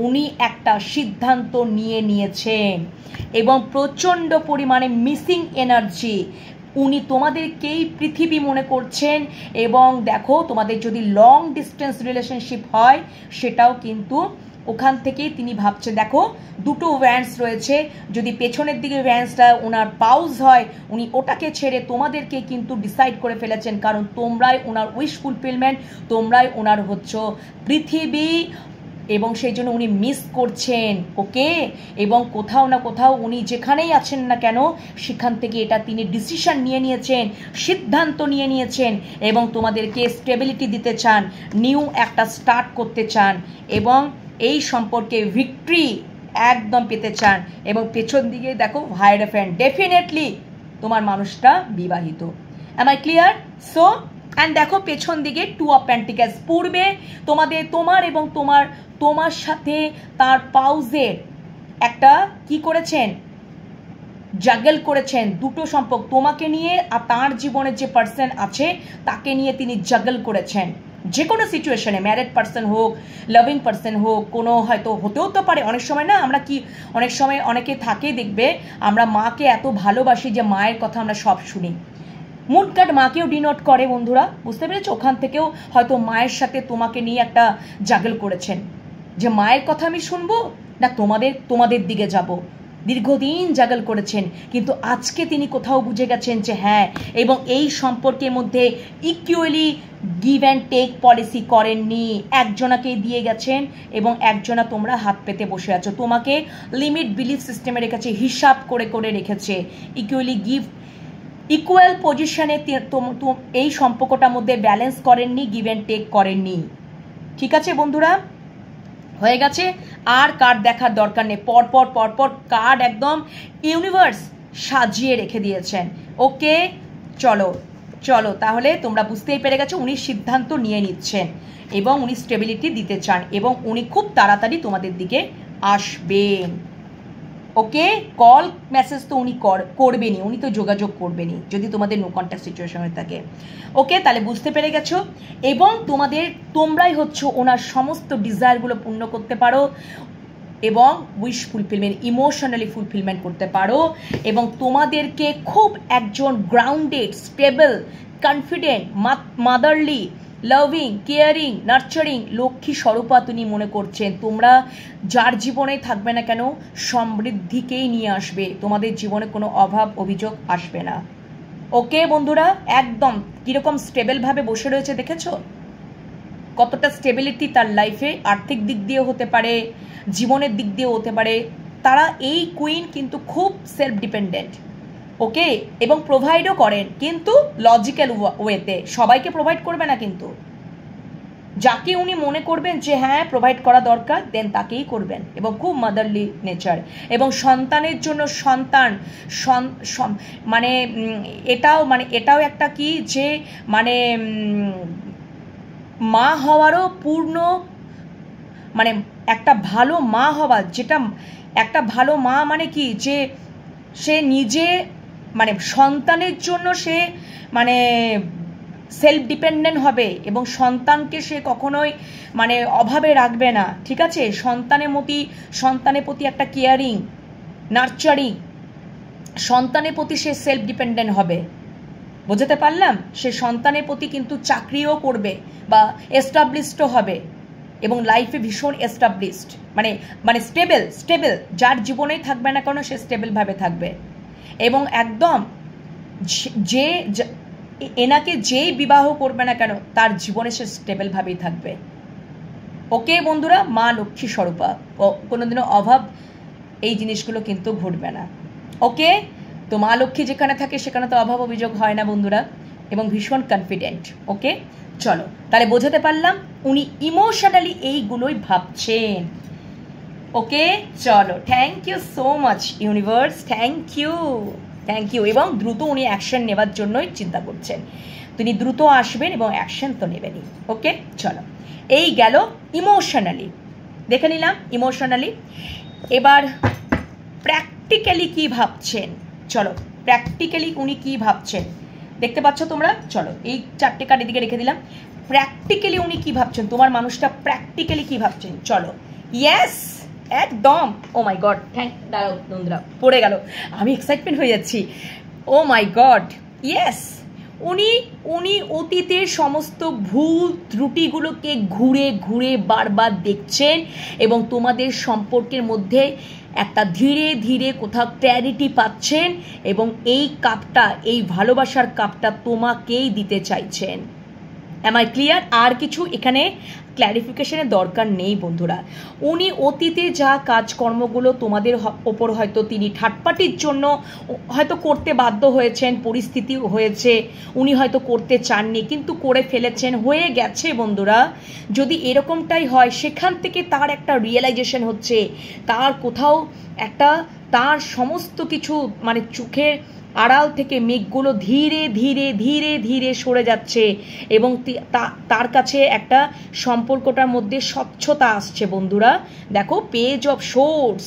উনি একটা সিদ্ধান্ত নিয়েছেন, এবং প্রচণ্ড পরিমাণে মিসিং এনার্জি, উনি তোমাদেরকেই পৃথিবী মনে করছেন। এবং দেখো, তোমাদের যদি লং ডিস্টেন্স রিলেশনশিপ হয় সেটাও কিন্তু ওখান থেকেই তিনি ভাবছেন। দেখো, দুটো ভ্যান্স রয়েছে, যদি পেছনের দিকে ভ্যান্সটা ওনার পাউজ হয়, উনি ওটাকে ছেড়ে তোমাদেরকে কিন্তু ডিসাইড করে ফেলেছেন, কারণ তোমরাই ওনার উইশ ফুলফিলমেন্ট, তোমরাই ওনার হচ্ছে পৃথিবী, এবং সেই জন্য উনি মিস করছেন। ওকে, এবং কোথাও না কোথাও উনি যেখানেই আছেন না কেন সেখান থেকে এটা তিনি ডিসিশন নিয়েছেন, সিদ্ধান্ত নিয়েছেন, এবং তোমাদেরকে স্টেবিলিটি দিতে চান, নিউ একটা স্টার্ট করতে চান, এবং এই সম্পর্কে ভিক্টরি একদম পেতে চান। এবং পেছন দিকে দেখো হায়ারোফ্যান্ট, ডেফিনেটলি তোমার মানুষটা বিবাহিত। অ্যাম আই ক্লিয়ার? সো অ্যান্ড দেখো পেছন দিকে টু অফ পেন্টিকেলস, পূর্বে তোমার এবং তোমার সাথে তার পাউজের একটা কি করেছেন, জাগল করেছেন দুটো সম্পর্ক, তোমাকে নিয়ে আর তার জীবনের যে পার্সন আছে তাকে নিয়ে তিনি জাগল করেছেন। যে কোনো সিচুয়েশনে, ম্যারিড পার্সন হোক, লাভিং পার্সন হোক, কোনো হয়তো হতেও তো পারে। অনেক সময় না আমরা অনেক সময় অনেকে থাকে দেখবে, আমরা মাকে এত ভালোবাসি যে মায়ের কথা আমরা সব শুনি। মুড কার্ড মাকেও ডিনোট করে বন্ধুরা, বুঝতে পেরেছো? ওখান থেকেও হয়তো মায়ের সাথে তোমাকে নিয়ে একটা জাগল করেছেন, যে মায়ের কথা আমি শুনবো না তোমাদের দিকে যাব। দীর্ঘদিন জাগল করেছেন, কিন্তু আজকে তিনি কোথাও বুঝে গেছেন যে হ্যাঁ, এবং এই সম্পর্কের মধ্যে equally give and take policy করেননি। একজনাকে দিয়ে গেছেন এবং একজনা তোমরা হাত পেতে বসে আছো, তোমাকে লিমিট বিলিফ সিস্টেমে রেখেছে, হিসাব করে রেখেছে। ইকুয়াল পজিশনে এই সম্পর্কটার মধ্যে ব্যালেন্স করেননি, গিভ অ্যান্ড টেক করেননি। ঠিক আছে বন্ধুরা, হয়ে গেছে, আর কার্ড দেখার দরকার নেই। পরপর কার্ড একদম ইউনিভার্স সাজিয়ে রেখে দিয়েছেন। ওকে, চলো তাহলে তোমরা বুঝতেই পেরে গেছো, উনি সিদ্ধান্ত নিয়ে নিচ্ছেন এবং উনি স্টেবিলিটি দিতে চান, এবং উনি খুব তাড়াতাড়ি তোমাদের দিকে আসবেন। ওকে, কল মেসেজ তো উনি করবেনি, উনি তো যোগাযোগ করবেনি যদি তোমাদের নো কন্ট্যাক্ট সিচুয়েশন হয়ে থাকে। ওকে, তাহলে বুঝতে পেরে গেছো, এবং তোমরাই হচ্ছে ওনার সমস্ত ডিজায়ারগুলো পূর্ণ করতে পারো, এবং উইশ ফুলফিলমেন্ট, ইমোশনালি ফুলফিলমেন্ট করতে পারো, এবং তোমাদেরকে খুব একজন grounded, stable, confident, motherly, loving, caring, nurturing Lakshmi স্বরূপা তিনি মনে করছেন। তোমরা যার জীবনে থাকবে না কেন সমৃদ্ধিকেই নিয়ে আসবে, তোমাদের জীবনে কোনো অভাব অভিযোগ আসবে না। ওকে বন্ধুরা, একদম কিরকম স্টেবলভাবে বসে রয়েছে দেখেছো? কতটা স্টেবিলিটি তার লাইফে, আর্থিক দিক দিয়ে হতে পারে, জীবনের দিক দিয়েও হতে পারে। তারা এই কুইন কিন্তু খুব সেলফ ডিপেন্ডেন্ট, ওকে, এবং প্রোভাইডও করেন, কিন্তু লজিক্যাল ওয়েতে। সবাইকে প্রোভাইড করবে না কিন্তু, যাকে উনি মনে করবেন যে হ্যাঁ প্রোভাইড করা দরকার দেন তাকেই করবেন, এবং খুব মাদারলি নেচার। এবং সন্তানের জন্য মানে এটাও একটা কি যে মানে মা হওয়ারও পূর্ণ মানে একটা ভালো মা হওয়া, যেটা একটা ভালো মা মানে কি যে সে নিজে মানে সন্তানের জন্য সে মানে সেলফ ডিপেন্ডেন্ট হবে, এবং সন্তানকে সে কখনোই মানে অভাবে রাখবে না, ঠিক আছে? সন্তানের প্রতি একটা কেয়ারিং, নার্চারিং, সন্তানের প্রতি সে সেলফ ডিপেন্ডেন্ট হবে। বোঝাতে পারলাম? সে সন্তানের প্রতি কিন্তু চাকরিও করবে বা এস্টাবলিশডও হবে, এবং লাইফে ভীষণ এস্টাবলিশড মানে স্টেবল, যার জীবনেই থাকবে না কেন সে স্টেবলভাবে থাকবে। এবং একদম যে এনাকে যেই বিবাহ করবে না কেন তার জীবনে সে স্টেবলভাবেই থাকবে। ওকে বন্ধুরা, মা লক্ষ্মী স্বরূপা, কোনোদিনও অভাব এই জিনিসগুলো কিন্তু ঘটবে না। ওকে, তো মা লক্ষ্মী যেখানে থাকে সেখানে তো অভাব অভিযোগ হয় না বন্ধুরা, এবং ভীষণ কনফিডেন্ট। ওকে, চলো তাহলে বোঝাতে পারলাম উনি ইমোশনালি এইগুলোই ভাবছেন। ওকে, চলো, thank you so much universe, thank you. এবং দ্রুত উনি অ্যাকশন নেওয়ার জন্যই চিন্তা করছেন, তিনি দ্রুত আসবেন এবং অ্যাকশন তো নেবেনই। ওকে, চলো, এই গেল ইমোশনালি, দেখে নিলাম ইমোশনালি। এবার প্র্যাকটিক্যালি কি ভাবছেন, চলো প্র্যাকটিক্যালি উনি কি ভাবছেন দেখতে পাচ্ছ তোমরা। চলো এই 4টে কার্ড এদিকে রেখে দিলাম। প্র্যাকটিক্যালি উনি কি ভাবছেন, তোমার মানুষটা প্র্যাকটিক্যালি কি ভাবছেন, চলো। ইয়েস, একদম। ও মাই গড, দাঁড়াও বন্ধুরা, পড়ে গেল, আমি এক্সাইটমেন্ট হয়ে যাচ্ছি। ও মাই গড, ইয়েস, উনি অতীতের সমস্ত ভুল ত্রুটিগুলোকে ঘুরে ঘুরে বারবার দেখছেন, এবং তোমাদের সম্পর্কের মধ্যে একটা ধীরে ধীরে কোথাও ক্ল্যারিটি পাচ্ছেন, এবং এই কাপটা, এই ভালোবাসার কাপটা তোমাকেই দিতে চাইছেন। অ্যাম আই ক্লিয়ার? আর কিছু এখানে ক্ল্যারিফিকেশনের দরকার নেই বন্ধুরা। উনি অতীতে যা কাজকর্মগুলো তোমাদের ওপর হয়তো তিনি থার্ড পার্টির জন্য হয়তো করতে বাধ্য হয়েছেন, পরিস্থিতি হয়েছে, উনি হয়তো করতে চাননি কিন্তু করে ফেলেছেন, হয়ে গেছে বন্ধুরা। যদি এরকমটাই হয়, সেখান থেকে তার একটা রিয়েলাইজেশন হচ্ছে, তার কোথাও একটা তার সমস্ত কিছু মানে চোখের আড়াল থেকে মেঘগুলো ধীরে ধীরে ধীরে ধীরে সরে যাচ্ছে, এবং তার কাছে একটা সম্পর্কটার মধ্যে স্বচ্ছতা আসছে বন্ধুরা। দেখো, পেজ অফ সোর্স,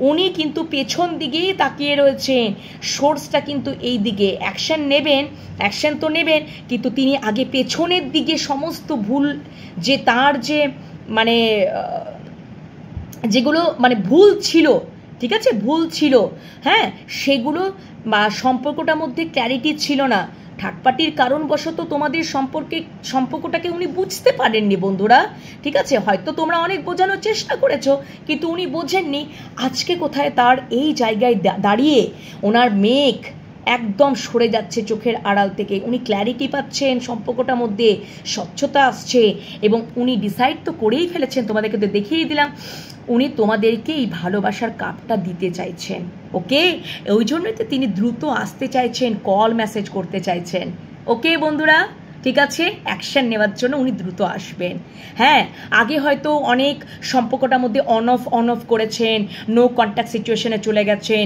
উনি কিন্তু পেছন দিকেই তাকিয়ে রয়েছেন, সোর্সটা কিন্তু এই দিকে। অ্যাকশন তো নেবেন, কিন্তু তিনি আগে পেছনের দিকে সমস্ত ভুল যে তার যে মানে যেগুলো মানে ভুল ছিল, ঠিক আছে, ভুল ছিল, হ্যাঁ, সেগুলো বা সম্পর্কটার মধ্যে ক্ল্যারিটি ছিল না, থার্ড পার্টির কারণবশত তোমাদের সম্পর্কটাকে উনি বুঝতে পারেননি বন্ধুরা, ঠিক আছে। হয়তো তোমরা অনেক বোঝানোর চেষ্টা করেছো, কিন্তু উনি বোঝেননি। আজকে কোথায় তার এই জায়গায় দাঁড়িয়ে ওনার মেঘ একদম সরে যাচ্ছে চোখের আড়াল থেকে, উনি ক্ল্যারিটি পাচ্ছেন, সম্পর্কটার মধ্যে স্বচ্ছতা আসছে, এবং উনি ডিসাইড তো করেই ফেলেছেন, তোমাদেরকে তো দেখিয়ে দিলাম, উনি তোমাদেরকে এই ভালোবাসার কাপটা দিতে চাইছেন। ওকে, ওই জন্যই তো তিনি দ্রুত আসতে চাইছেন, কল মেসেজ করতে চাইছেন। ওকে বন্ধুরা, ঠিক আছে, অ্যাকশন নেওয়ার জন্য উনি দ্রুত আসবেন। হ্যাঁ, আগে হয়তো অনেক সম্পর্কটার মধ্যে অন অফ করেছেন, নো কন্ট্যাক্ট সিচুয়েশনে চলে গেছেন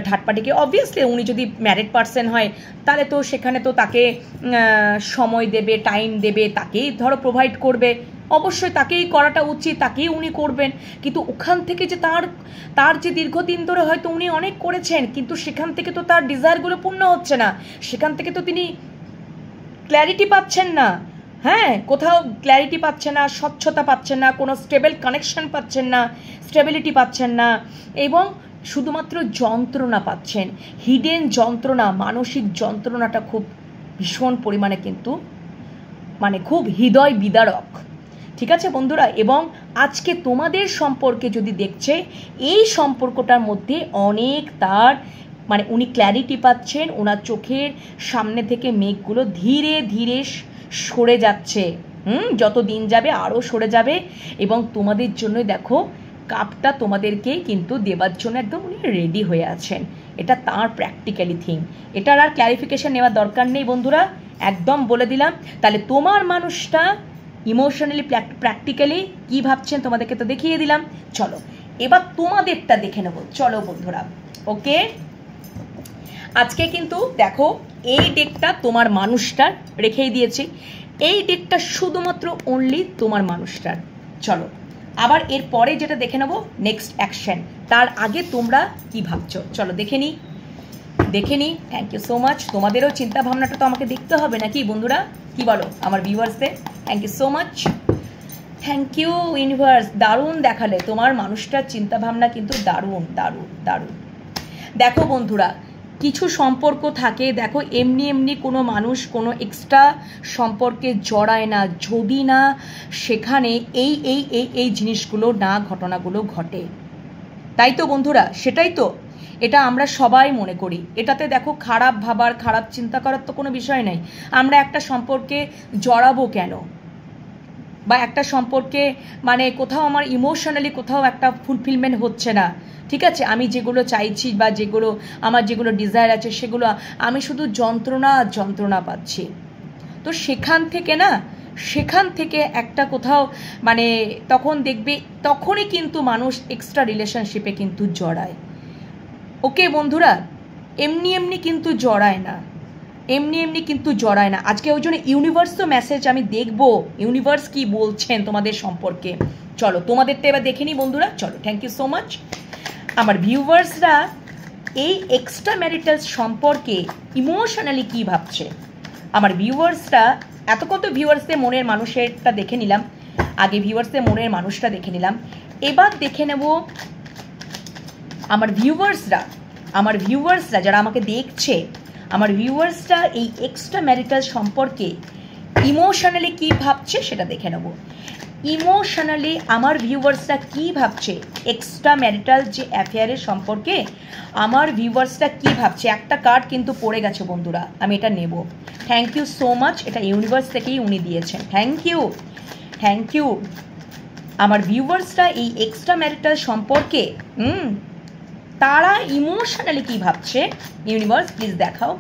থার্ড পার্টিকে। অবভিয়াসলি উনি যদি ম্যারিড পার্সন হয় তাহলে তো সেখানে তো তাকে সময় দেবে, টাইম দেবে, তাকেই ধরো প্রোভাইড করবে, অবশ্যই তাকেই করাটা উচিত, তাকেই উনি করবেন। কিন্তু ওখান থেকে যে তার যে দীর্ঘদিন ধরে হয়তো উনি অনেক করেছেন, কিন্তু সেখান থেকে তো তার ডিজায়ারগুলো পূর্ণ হচ্ছে না, সেখান থেকে তো তিনি ক্ল্যারিটি পাচ্ছেন না, হ্যাঁ, কোথাও ক্ল্যারিটি পাচ্ছেন না, স্বচ্ছতা পাচ্ছেন না, কোনো স্টেবল কানেকশন পাচ্ছেন না, স্টেবিলিটি পাচ্ছেন না, এবং শুধুমাত্র যন্ত্রণা পাচ্ছেন, হিডেন যন্ত্রণা, মানসিক যন্ত্রণাটা খুব ভীষণ পরিমাণে কিন্তু মানে খুব হৃদয় বিদারক, ঠিক আছে বন্ধুরা। এবং আজকে তোমাদের সম্পর্কে যদি দেখছে, এই সম্পর্কটার মধ্যে অনেক তার মানে উনি ক্ল্যারিটি পাচ্ছেন, ওনার চোখের সামনে থেকে মেঘগুলো ধীরে ধীরে সরে যাচ্ছে, যত দিন যাবে আরও সরে যাবে, এবং তোমাদের জন্যই দেখো কাপটা তোমাদেরকেই কিন্তু দেওয়ার জন্য একদম উনি রেডি হয়ে আছেন। এটা তার প্র্যাকটিক্যালি থিং, এটার আর ক্ল্যারিফিকেশন নেওয়ার দরকার নেই বন্ধুরা, একদম বলে দিলাম। তাহলে তোমার মানুষটা ইমোশনালি প্র্যাকটিক্যালি কী ভাবছেন তোমাদেরকে তো দেখিয়ে দিলাম। চলো এবার তোমাদেরটা দেখে নেবো, চলো বন্ধুরা। ওকে, আজকে কিন্তু দেখো এই ডেকটা তোমার মানুষটার রেখেই দিয়েছি, এই ডেকটা শুধুমাত্র অনলি তোমার মানুষটার। চলো আবার এর পরে যেটা দেখে নেবো নেক্সট অ্যাকশন, তার আগে তোমরা কি ভাবছো চলো দেখে নিই। Thank you so much. তোমাদেরও চিন্তা ভাবনাটা তো আমাকে দেখতে হবে নাকি বন্ধুরা, কি বলো আমার ভিউয়ার্সদের? Thank you so much, thank you universe. দারুণ দেখালে, তোমার মানুষটার চিন্তা ভাবনা কিন্তু দারুণ দারুণ দারুণ। দেখো বন্ধুরা, কিছু সম্পর্ক থাকে, দেখো এমনি এমনি কোনো মানুষ কোনো এক্সট্রা সম্পর্কে জড়ায় না যদি না সেখানে এই এই এই এই জিনিসগুলো না ঘটনাগুলো ঘটে, তাই তো বন্ধুরা? সেটাই তো, এটা আমরা সবাই মনে করি। এটাতে দেখো খারাপ ভাবার খারাপ চিন্তা করার তো কোনো বিষয় নাই। আমরা একটা সম্পর্কে জড়াবো কেন, বা একটা সম্পর্কে মানে কোথাও আমার ইমোশনালি কোথাও একটা ফুলফিলমেন্ট হচ্ছে না, ঠিক আছে, আমি যেগুলো চাইছি বা যেগুলো আমার যেগুলো ডিজায়ার আছে সেগুলো আমি শুধু যন্ত্রণা পাচ্ছি। তো সেখান থেকে একটা কোথাও মানে তখন দেখবে তখনই কিন্তু মানুষ এক্সট্রা রিলেশনশিপে কিন্তু জড়ায়। ওকে বন্ধুরা, এমনি এমনি কিন্তু জড়ায় না, আজকে ওই জন্য ইউনিভার্স তো মেসেজ আমি দেখবো ইউনিভার্স কি বলছেন তোমাদের সম্পর্কে। চলো তোমাদেরটা এবার দেখে নিই বন্ধুরা। চলো, থ্যাংক ইউ সো মাচ। আমার ভিউয়ার্সরা এই এক্সট্রা ম্যারিটাল সম্পর্কে ইমোশনালি কি ভাবছে, আমার ভিউয়ার্সরা এত কত ভিউয়ার্সদের মনের মানুষেরটা দেখে নিলাম, আগে ভিউয়ার্সদের মনের মানুষটা দেখে নিলাম, এবার দেখে নেব আমার ভিউয়ার্সরা যারা আমাকে দেখছে, আমার ভিউয়ার্সরা এই এক্সট্রা ম্যারিটাল সম্পর্কে ইমোশনালি কি ভাবছে সেটা দেখে নেব। ইমোশনালি আমার ভিউয়ার্সরা কি ভাবছে এক্সট্রা ম্যারিটাল যে অ্যাফেয়ারের সম্পর্কে, আমার ভিউয়ার্সরা কি ভাবছে। একটা কার্ড কিন্তু পড়ে গেছে বন্ধুরা, আমি এটা নেব। থ্যাংক ইউ সো মাচ, এটা ইউনিভার্স থেকেই উনি দিয়েছেন। Thank you. আমার ভিউয়ার্সরা এই এক্সট্রা ম্যারিটাল সম্পর্কে তারা ইমোশনালি কি ভাবছে, ইউনিভার্স প্লিজ দেখাও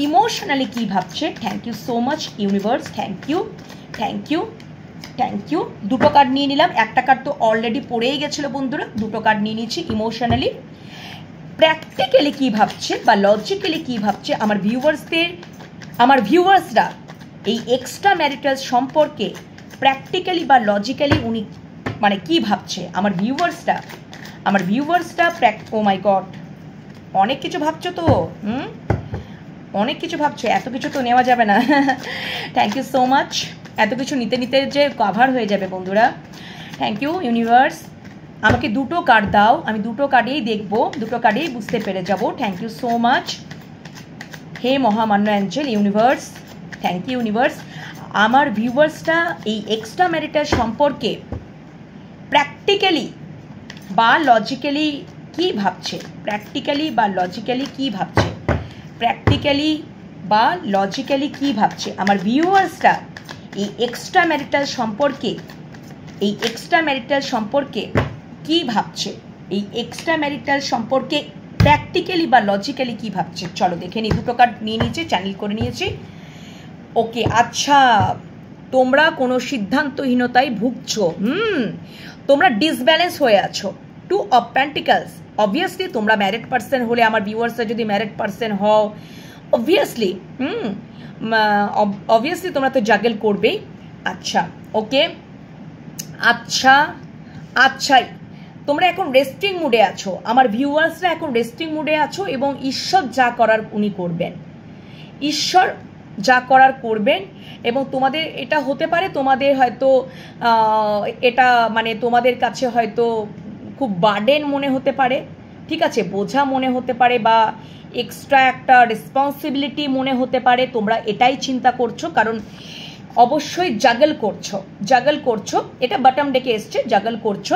ইমোশনালি কি ভাবছে। Thank you so much universe, thank you. দুটো কার্ড নিয়ে নিলাম, একটা কার্ড তো অলরেডি পড়েই গেছিলো বন্ধুরা, দুটো কার্ড নিয়ে নিচ্ছি। ইমোশনালি প্র্যাকটিক্যালি কি ভাবছে বা লজিক্যালি কি ভাবছে আমার ভিউয়ার্সরা এই এক্সট্রা ম্যারিটাল সম্পর্কে প্র্যাকটিক্যালি বা লজিক্যালি উনি মানে কি ভাবছে। আমার ভিউয়ার্সরা ও মাই গড, অনেক কিছু ভাবছো তো, অনেক কিছু ভাবছো, এত কিছু তো নেওয়া যাবে না। থ্যাংক ইউ সো মাচ, এত কিছু নিতে যে কভার হয়ে যাবে বন্ধুরা। থ্যাংক ইউ ইউনিভার্স, আমাকে দুটো কার্ড দাও, আমি দুটো কার্ডেই দেখবো, দুটো কার্ডেই বুঝতে পেরে যাব। থ্যাংক ইউ সো মাচ হে মহামান্য Angel universe, thank you universe. আমার ভিউয়ার্সটা এই এক্সট্রা ম্যারিটাল সম্পর্কে প্র্যাকটিক্যালি বা লজিক্যালি কি ভাবছে, আমার ভিউয়ার্সরা এই এক্সট্রা ম্যারিটাল সম্পর্কে কি ভাবছে, প্র্যাকটিক্যালি বা লজিক্যালি কি ভাবছে। চলো দেখে নিই, দুটো কার্ড নিয়ে নিয়েছি, চ্যানেল করে নিয়েছি। ওকে, আচ্ছা তোমরা কোনো সিদ্ধান্তহীনতায় ভুগছো, তোমরা ডিসব্যালেন্স হয়ে আছো। 2 of Pentacles, অবভিয়াসলি তোমরা ম্যারিড পার্সন হলে, আমার ভিউয়ার্সরা যদি ম্যারিড পার্সন হও, অবভিয়াসলি তোমরা তো জাগেল করবেই। আচ্ছা ওকে, আচ্ছা তোমরা এখন রেস্টিং মুডে আছো, আমার ভিউয়ার্সরা এখন রেস্টিং মুডে আছো, এবং ঈশ্বর যা করার উনি করবেন, এবং তোমাদের এটা হতে পারে, তোমাদের হয়তো এটা মানে তোমাদের কাছে হয়তো খুব বার্ডেন মনে হতে পারে, ঠিক আছে, বোঝা মনে হতে পারে, বা এক্সট্রা একটা রেসপন্সিবিলিটি মনে হতে পারে। তোমরা এটাই চিন্তা করছো, কারণ অবশ্যই জাগল করছো, এটা বটম ডেকে এসছে, জাগল করছো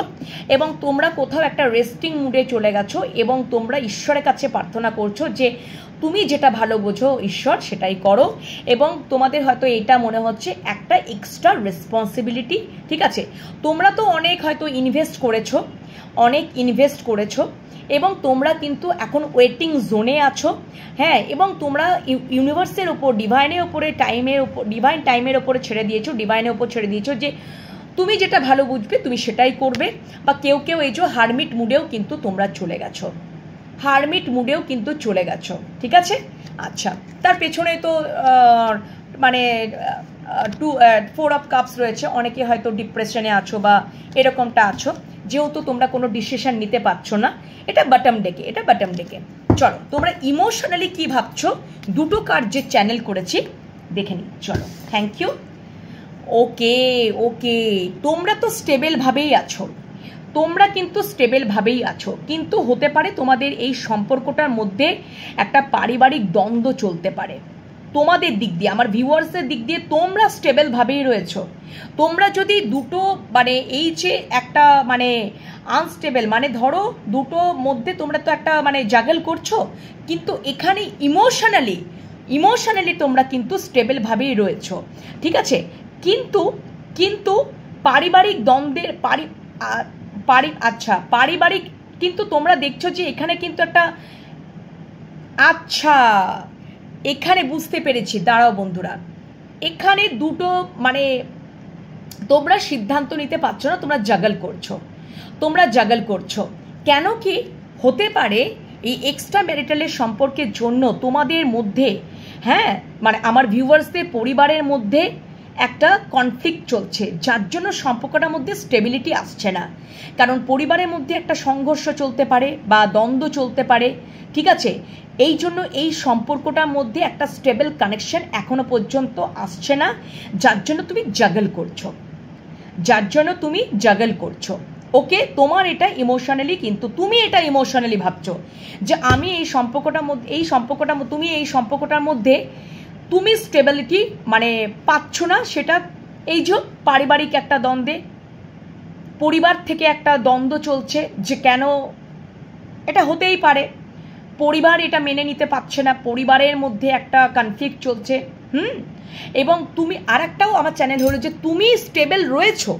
এবং তোমরা কোথাও একটা রেস্টিং মুডে চলে গেছো এবং তোমরা ঈশ্বরের কাছে প্রার্থনা করছো যে তুমি যেটা ভালো বোঝো ঈশ্বর সেটাই করো, এবং তোমাদের হয়তো এটা মনে হচ্ছে একটা এক্সট্রা রেসপন্সিবিলিটি। ঠিক আছে, তোমরা তো অনেক হয়তো ইনভেস্ট করেছো এবং তোমরা কিন্তু এখন ওয়েটিং জোনে আছো। হ্যাঁ, এবং তোমরা ইউনিভার্সের ওপর, ডিভাইন টাইমের ওপরে ছেড়ে দিয়েছো, ডিভাইনের ওপর ছেড়ে দিয়েছো যে তুমি যেটা ভালো বুঝবে তুমি সেটাই করবে। বা কেউ এই যে হারমিট মুডেও কিন্তু তোমরা চলে গেছো, ঠিক আছে। আচ্ছা, তার পেছনে তো মানে 4 অফ কাপস রয়েছে, অনেকে হয়তো ডিপ্রেশনে আছো বা এরকমটা আছো, যেহেতু তোমরা কোনো ডিসিশন নিতে পারছো না। এটা বটম ডেকে। চলো তোমরা ইমোশনালি কি ভাবছো, দুটো কার্ড যে চ্যানেল করেছি দেখে নিই। চলো, থ্যাংক ইউ। ওকে, তোমরা তো স্টেবলভাবেই আছো, কিন্তু হতে পারে তোমাদের এই সম্পর্কটার মধ্যে একটা পারিবারিক দ্বন্দ্ব চলতে পারে তোমাদের দিক দিয়ে, আমার ভিউয়ার্সদের দিক দিয়ে। তোমরা স্টেবলভাবেই রয়েছো। তোমরা যদি দুটো মানে এই যে একটা মানে আনস্টেবল, মানে ধরো দুটো মধ্যে তোমরা তো একটা মানে জাগল করছো, কিন্তু এখানে ইমোশনালি তোমরা কিন্তু স্টেবলভাবেই রয়েছো, ঠিক আছে। কিন্তু পারিবারিক দ্বন্দ্বের পারিবারিক কিন্তু তোমরা দেখছো যে এখানে কিন্তু একটা এখানে বুঝতে পেরেছি। দাঁড়াও বন্ধুরা, এখানে দুটো মানে তোমরা সিদ্ধান্ত নিতে পারছো না, তোমরা জাগল করছো। কেন কি হতে পারে এই এক্সট্রা ম্যারিটালের সম্পর্কের জন্য তোমাদের মধ্যে, হ্যাঁ মানে আমার ভিউয়ার্সদের পরিবারের মধ্যে একটা কনফ্লিক্ট চলছে, যার জন্য সম্পর্কটার মধ্যে স্টেবিলিটি আসছে না। কারণ পরিবারের মধ্যে একটা সংঘর্ষ চলতে পারে বা দ্বন্দ্ব চলতে পারে, ঠিক আছে। এই জন্য এই সম্পর্কটার মধ্যে একটা স্টেবল কানেকশন এখনো পর্যন্ত আসছে না, যার জন্য তুমি জাগল করছো। ওকে, তোমার এটা ইমোশনালি, কিন্তু তুমি এটা ইমোশনালি ভাবছো যে আমি এই সম্পর্কটার মধ্যে তুমি স্টেবিলিটি মানে পাচ্ছ না। সেটা এই যে পারিবারিক একটা দ্বন্দ্বে, পরিবার থেকে একটা দ্বন্দ্ব চলছে যে কেন, এটা হতেই পারে পরিবার এটা মেনে নিতে পারছে না, পরিবারের মধ্যে একটা কনফ্লিক্ট চলছে। এবং তুমি আরেকটাও আমার চ্যানেল হলো যে তুমি স্টেবল রয়েছো,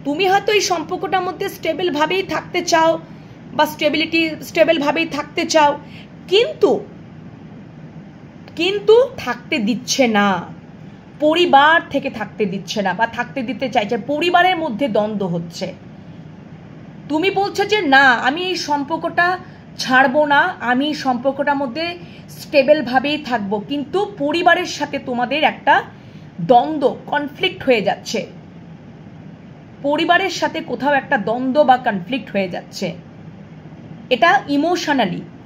তুমি হয়তো এই সম্পর্কটার মধ্যে স্টেবলভাবেই থাকতে চাও বা স্টেবলভাবেই থাকতে চাও, কিন্তু থাকতে দিচ্ছে না, পরিবার থেকে থাকতে দিচ্ছে না বা থাকতে দিতে চাইছে, পরিবারের মধ্যে দ্বন্দ্ব হচ্ছে। তুমি বলছো যে না, আমি এই সম্পর্কটা ছাড়বো না, আমি সম্পর্কটার মধ্যে স্টেবলভাবেই থাকবো, কিন্তু পরিবারের সাথে তোমাদের একটা দ্বন্দ্ব, কনফ্লিক্ট হয়ে যাচ্ছে, পরিবারের সাথে কোথাও একটা দ্বন্দ্ব বা কনফ্লিক্ট হয়ে যাচ্ছে। এটা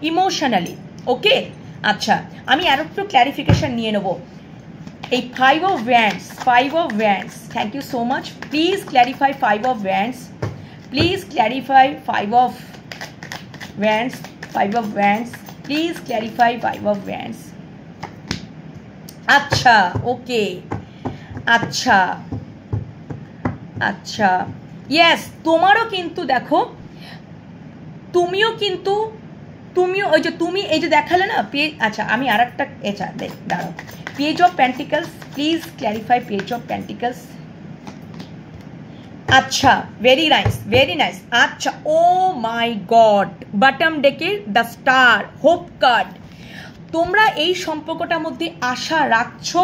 ইমোশনালি। ওকে, আচ্ছা, আমি আরো একটু ক্ল্যারিফিকেশন নিয়ে নেব। এই 5 of Wands, thank you so much. Please clarify 5 of Wands, please clarify 5 of Wands, please clarify 5 of Wands। আচ্ছা, ওকে, আচ্ছা, ইয়েস, তোমারও কিন্তু দেখো, তুমিও ওই যে তুমি এই যে দেখালে না পেজ। আচ্ছা, আমি আর একটা দাঁড়াও, page of pentacles, please clarify page of pentacles. আচ্ছা, ভেরি নাইস। আচ্ছা, ও মাই গড, বটম ডেকে দ্য স্টার, হোপ কার্ড। তোমরা এই সম্পর্কটার মধ্যে আশা রাখছো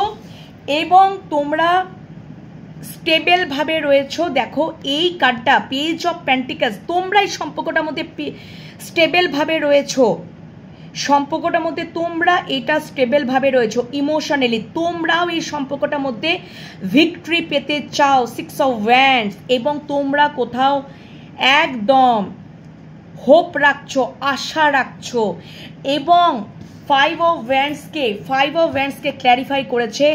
এবং তোমরা স্টেবলভাবে রয়েছো। দেখো এই কার্ডটা, পেজ অফ পেন্টিকলস, তোমরা এই সম্পর্কটার মধ্যে স্টেবলভাবে রয়েছো, স্টেবলভাবে রয়েছো ইমোশনালি। তোমরাও এই সম্পর্কটার মধ্যে ভিক্টরি পেতে চাও, 6 of Wands, এবং তোমরা কোথাও একদম হোপ রাখছো, আশা রাখছো। এবং 5 of Wands-কে ক্ল্যারিফাই করেছে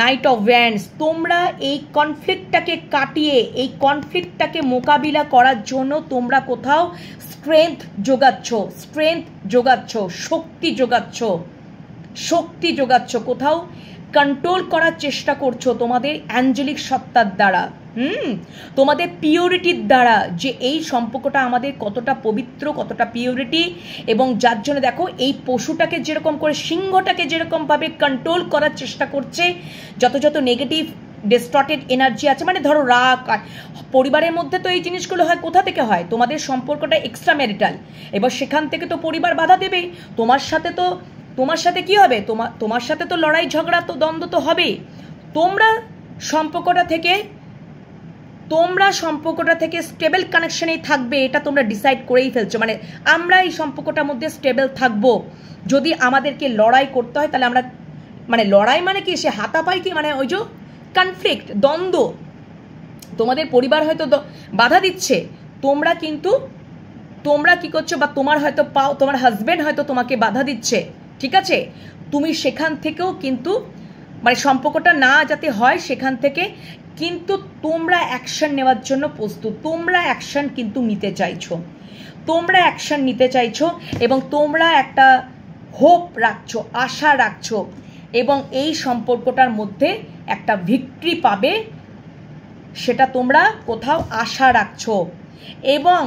নাইট অফ ওয়ান্ডস। তোমরা এই কনফ্লিক্টটাকে কাটিয়ে, এই কনফ্লিক্টটাকে মোকাবিলা করার জন্য তোমরা কোথাও স্ট্রেংথ যোগাচ্ছ, শক্তি যোগাচ্ছ, কোথাও কন্ট্রোল করার চেষ্টা করছো তোমাদের অ্যাঞ্জেলিক সত্তার দ্বারা, তোমাদের পিওরিটির দ্বারা, যে এই সম্পর্কটা আমাদের কতটা পবিত্র, কতটা পিওরিটি, এবং যার জন্য দেখো এই পশুটাকে যেরকম করে, সিংহটাকে যেরকমভাবে কন্ট্রোল করার চেষ্টা করছে, যত যত নেগেটিভ ডিস্টর্টেড এনার্জি আছে, মানে ধরো রাগ, পরিবারের মধ্যে তো এই জিনিসগুলো হয়, কোথা থেকে হয়, তোমাদের সম্পর্কটা এক্সট্রা ম্যারিটাল, এবার সেখান থেকে তো পরিবার বাধা দেবেই, তোমার সাথে কি হবে, তোমার সাথে তো লড়াই ঝগড়া তো দ্বন্দ্ব তো হবেই। তোমরা সম্পর্কটা থেকে স্টেবল কানেকশনেই থাকবে, এটা তোমরা ডিসাইড করেই ফেলছো, মানে আমরা এই সম্পর্কটার মধ্যে স্টেবল থাকবো। যদি আমাদেরকে লড়াই করতে হয় তাহলে আমরা, মানে লড়াই মানে কি, সে হাতাপাই কি, মানে ওই যে কনফ্লিক্ট, দ্বন্দ্ব, তোমাদের পরিবার হয়তো বাধা দিচ্ছে, তোমরা কি করছো, বা তোমার হাজবেন্ড হয়তো তোমাকে বাধা দিচ্ছে, ঠিক আছে, তুমি সেখান থেকেও কিন্তু, মানে সম্পর্কটা না যাতে হয় সেখান থেকে কিন্তু তোমরা অ্যাকশন নেওয়ার জন্য প্রস্তুত, তোমরা অ্যাকশন কিন্তু নিতে চাইছো, এবং তোমরা একটা হোপ রাখছো, আশা রাখছো, এবং এই সম্পর্কটার মধ্যে একটা ভিক্টরি পাবে, সেটা তোমরা কোথাও আশা রাখছো। এবং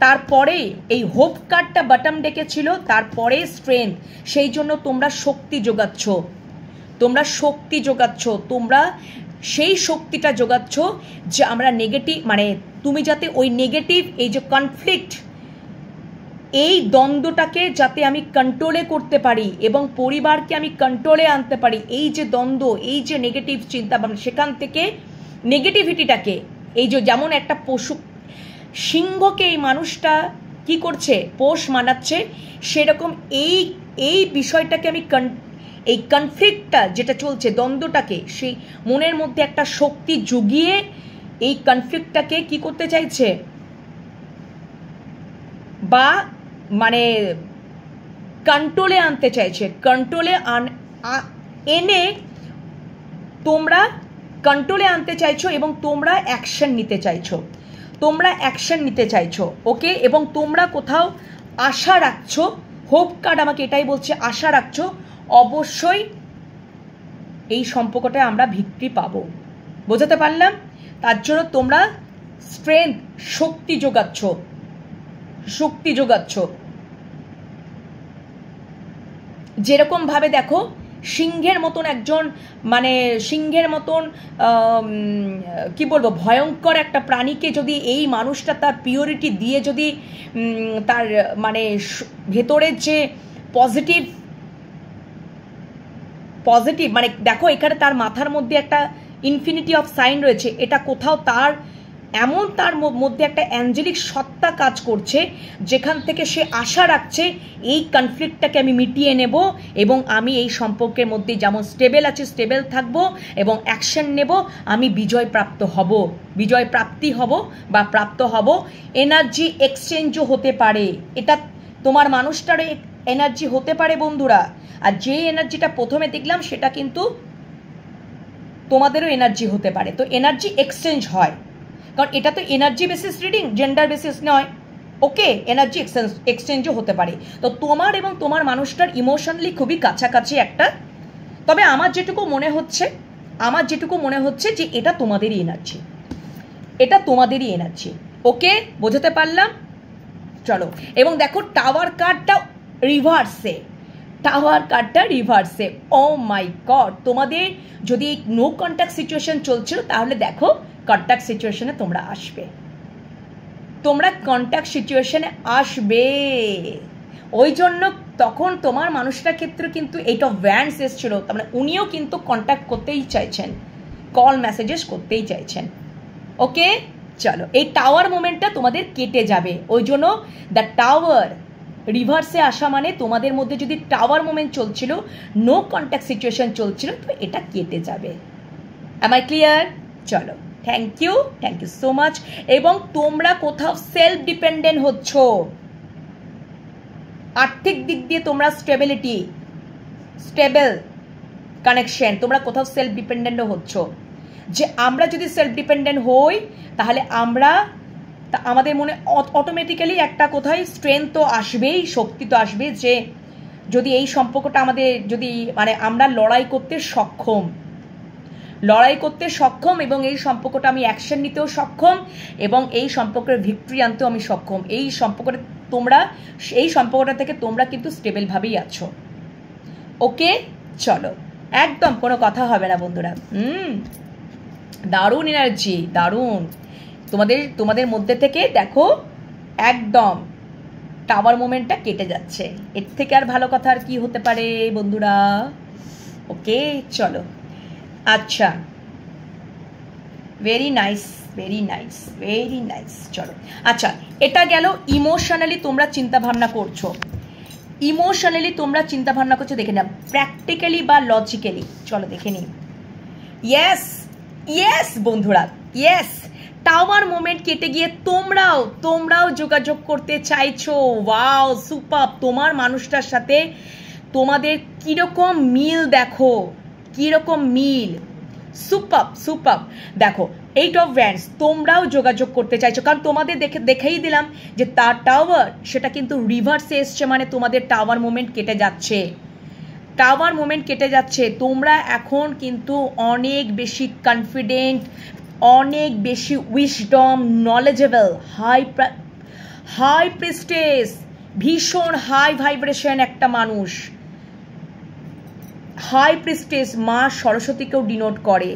তারপরে এই হোপ কার্ডটা বটম ডেকে ছিল, তারপরে স্ট্রেংথ, সেই জন্য তোমরা শক্তি যোগাচ্ছ, তোমরা সেই শক্তিটা যোগাচ্ছ যে আমরা নেগেটিভ, মানে তুমি যাতে ওই নেগেটিভ, এই যে কনফ্লিক্ট, এই দ্বন্দ্বটাকে যাতে আমি কন্ট্রোলে করতে পারি এবং পরিবারকে আমি কন্ট্রোলে আনতে পারি, এই যে দ্বন্দ্ব, এই যে নেগেটিভ চিন্তা ভাবনা, সেখান থেকে নেগেটিভিটিটাকে, এই যে যেমন একটা পশু, সিংহকে এই মানুষটা কি করছে, পোষ মানাচ্ছে, সেরকম এই বিষয়টাকে আমি, এই কনফ্লিক্টটা যেটা চলছে, দ্বন্দ্বটাকে, সেই মনের মধ্যে একটা শক্তি জুগিয়ে এই কনফ্লিক্টটাকে কি করতে চাইছে, বা মানে কন্ট্রোলে আনতে চাইছে, এনে তোমরা কন্ট্রোলে আনতে চাইছো, এবং তোমরা অ্যাকশন নিতে চাইছো, ওকে, এবং তোমরা কোথাও আশা রাখছো, হোপ কার্ড আমাকে এটাই বলছে, আশা রাখছো অবশ্যই এই সম্পর্কটায় আমরা ভিক্টরি পাবো, বোঝাতে পারলাম? তার জন্য তোমরা স্ট্রেংথ, শক্তি যোগাচ্ছ, যেরকম ভাবে দেখো সিংহের মতন একজন, মানে সিংহের মতন কি বলবো, ভয়ঙ্কর একটা প্রাণীকে যদি এই মানুষটা তার পিওরিটি দিয়ে যদি তার মানে ভেতরের যে পজিটিভ, মানে দেখো এখানে তার মাথার মধ্যে একটা ইনফিনিটি অফ সাইন রয়েছে, এটা কোথাও তার এমন, তার মধ্যে একটা অ্যাঞ্জেলিক সত্তা কাজ করছে, যেখান থেকে সে আশা রাখছে এই কনফ্লিক্টটাকে আমি মিটিয়ে নেব, এবং আমি এই সম্পর্কের মধ্যে যেমন স্টেবল আছে স্টেবল থাকবো, এবং অ্যাকশন নেব, আমি বিজয় প্রাপ্তি হব বা প্রাপ্ত হব। এনার্জি এক্সচেঞ্জও হতে পারে, এটা তোমার মানুষটার এনার্জি হতে পারে বন্ধুরা, আর যে এনার্জিটা প্রথমে দেখলাম সেটা কিন্তু তোমাদেরও এনার্জি হতে পারে। তো এনার্জি এক্সচেঞ্জ হয়, কারণ এটা তো energy basis reading, gender basis নয়, ওকে, এনার্জি এক্সচেঞ্জও হতে পারে। তো তোমার এবং তোমার মানুষটার ইমোশনালি খুবই কাছাকাছি একটা, তবে আমার যেটুকু মনে হচ্ছে যে এটা তোমাদেরই এনার্জি, ওকে, বোঝাতে পারলাম? চলো, এবং দেখো টাওয়ার কার্ডটা রিভার্সে, ও মাই গড, তোমাদের যদি নো কন্ট্যাক্ট সিচুয়েশন চলছিল, তাহলে দেখো কন্ট্যাক্ট সিচুয়েশনে তোমরা কন্ট্যাক্ট সিচুয়েশনে আসবে, ওই জন্য তখন তোমার মানুষটার ক্ষেত্রে কিন্তু এইট অফ ওয়ান্ডস এসেছিল, তার মানে উনিও কিন্তু কন্ট্যাক্ট করতেই চাইছেন, কল মেসেজেস করতেই চাইছেন, ওকে। চলো, এই টাওয়ার মোমেন্টটা তোমাদের কেটে যাবে, ওই জন্য দ্য টাওয়ার রিভার্সে আসা মানে তোমাদের মধ্যে যদি টাওয়ার মোমেন্ট চলছিল, নো কন্ট্যাক্ট সিচুয়েশন চলছিল, তো এটা কেটে যাবে। অ্যাম আই ক্লিয়ার? চলো, থ্যাংক ইউ সো মাচ। এবং তোমরা কোথাও সেলফ ডিপেন্ডেন্ট হচ্ছ, আর্থিক দিক দিয়ে তোমরা স্টেবল কানেকশন, তোমরা কোথাও সেলফ ডিপেন্ডেন্টও হচ্ছ, যে আমরা যদি সেলফ ডিপেন্ডেন্ট হই তাহলে আমাদের মনে অটোমেটিক্যালি একটা কোথায় স্ট্রেংথ তো আসবেই, শক্তি তো আসবে, যে যদি এই সম্পর্কটা আমাদের যদি মানে আমরা লড়াই করতে সক্ষম এবং এই সম্পর্কটা আমি অ্যাকশন নিতেও সক্ষম এবং এই সম্পর্কের ভিক্টরি আনতেও আমি সক্ষম। এই সম্পর্কটা থেকে তোমরা কিন্তু স্টেবলভাবেই আছো। ওকে, চলো, একদম কোনো কথা হবে না বন্ধুরা। দারুণ এনার্জি, দারুণ। তোমাদের মধ্যে থেকে দেখো একদম টাওয়ার মোমেন্টটা কেটে যাচ্ছে। এর থেকে আর ভালো কথা আর কি হতে পারে বন্ধুরা? ওকে, চলো, আচ্ছা, very nice, very nice, very nice. চলো, আচ্ছা, এটা গেল ইমোশনালি তোমরা চিন্তা ভাবনা করছো। দেখে নাও প্র্যাকটিক্যালি বা লজিক্যালি। চলো দেখে নিই। ইয়েস বন্ধুরা, ইয়েস, টাওয়ার মোমেন্ট কেটে গিয়ে তোমরাও যোগাযোগ করতে চাইছো। Wow, super. তোমার মানুষটার সাথে তোমাদের কিরকম মিল দেখো, কিরকম মিল। সুপার। দেখো 8 of Wands, তোমরাও যোগাযোগ করতে চাইছো, কারণ তোমাদের দেখেই দিলাম যে তার টাওয়ার সেটা কিন্তু রিভার্সে এসছে, মানে তোমাদের টাওয়ার মোমেন্ট কেটে যাচ্ছে। তোমরা এখন কিন্তু অনেক বেশি কনফিডেন্ট, অনেক বেশি উইজডম, নলেজেবল, হাই প্রিস্টেস, ভীষণ হাই ভাইব্রেশন একটা মানুষ। হাই প্রিস্টেস মা সরস্বতীকেও ডিনোট করে,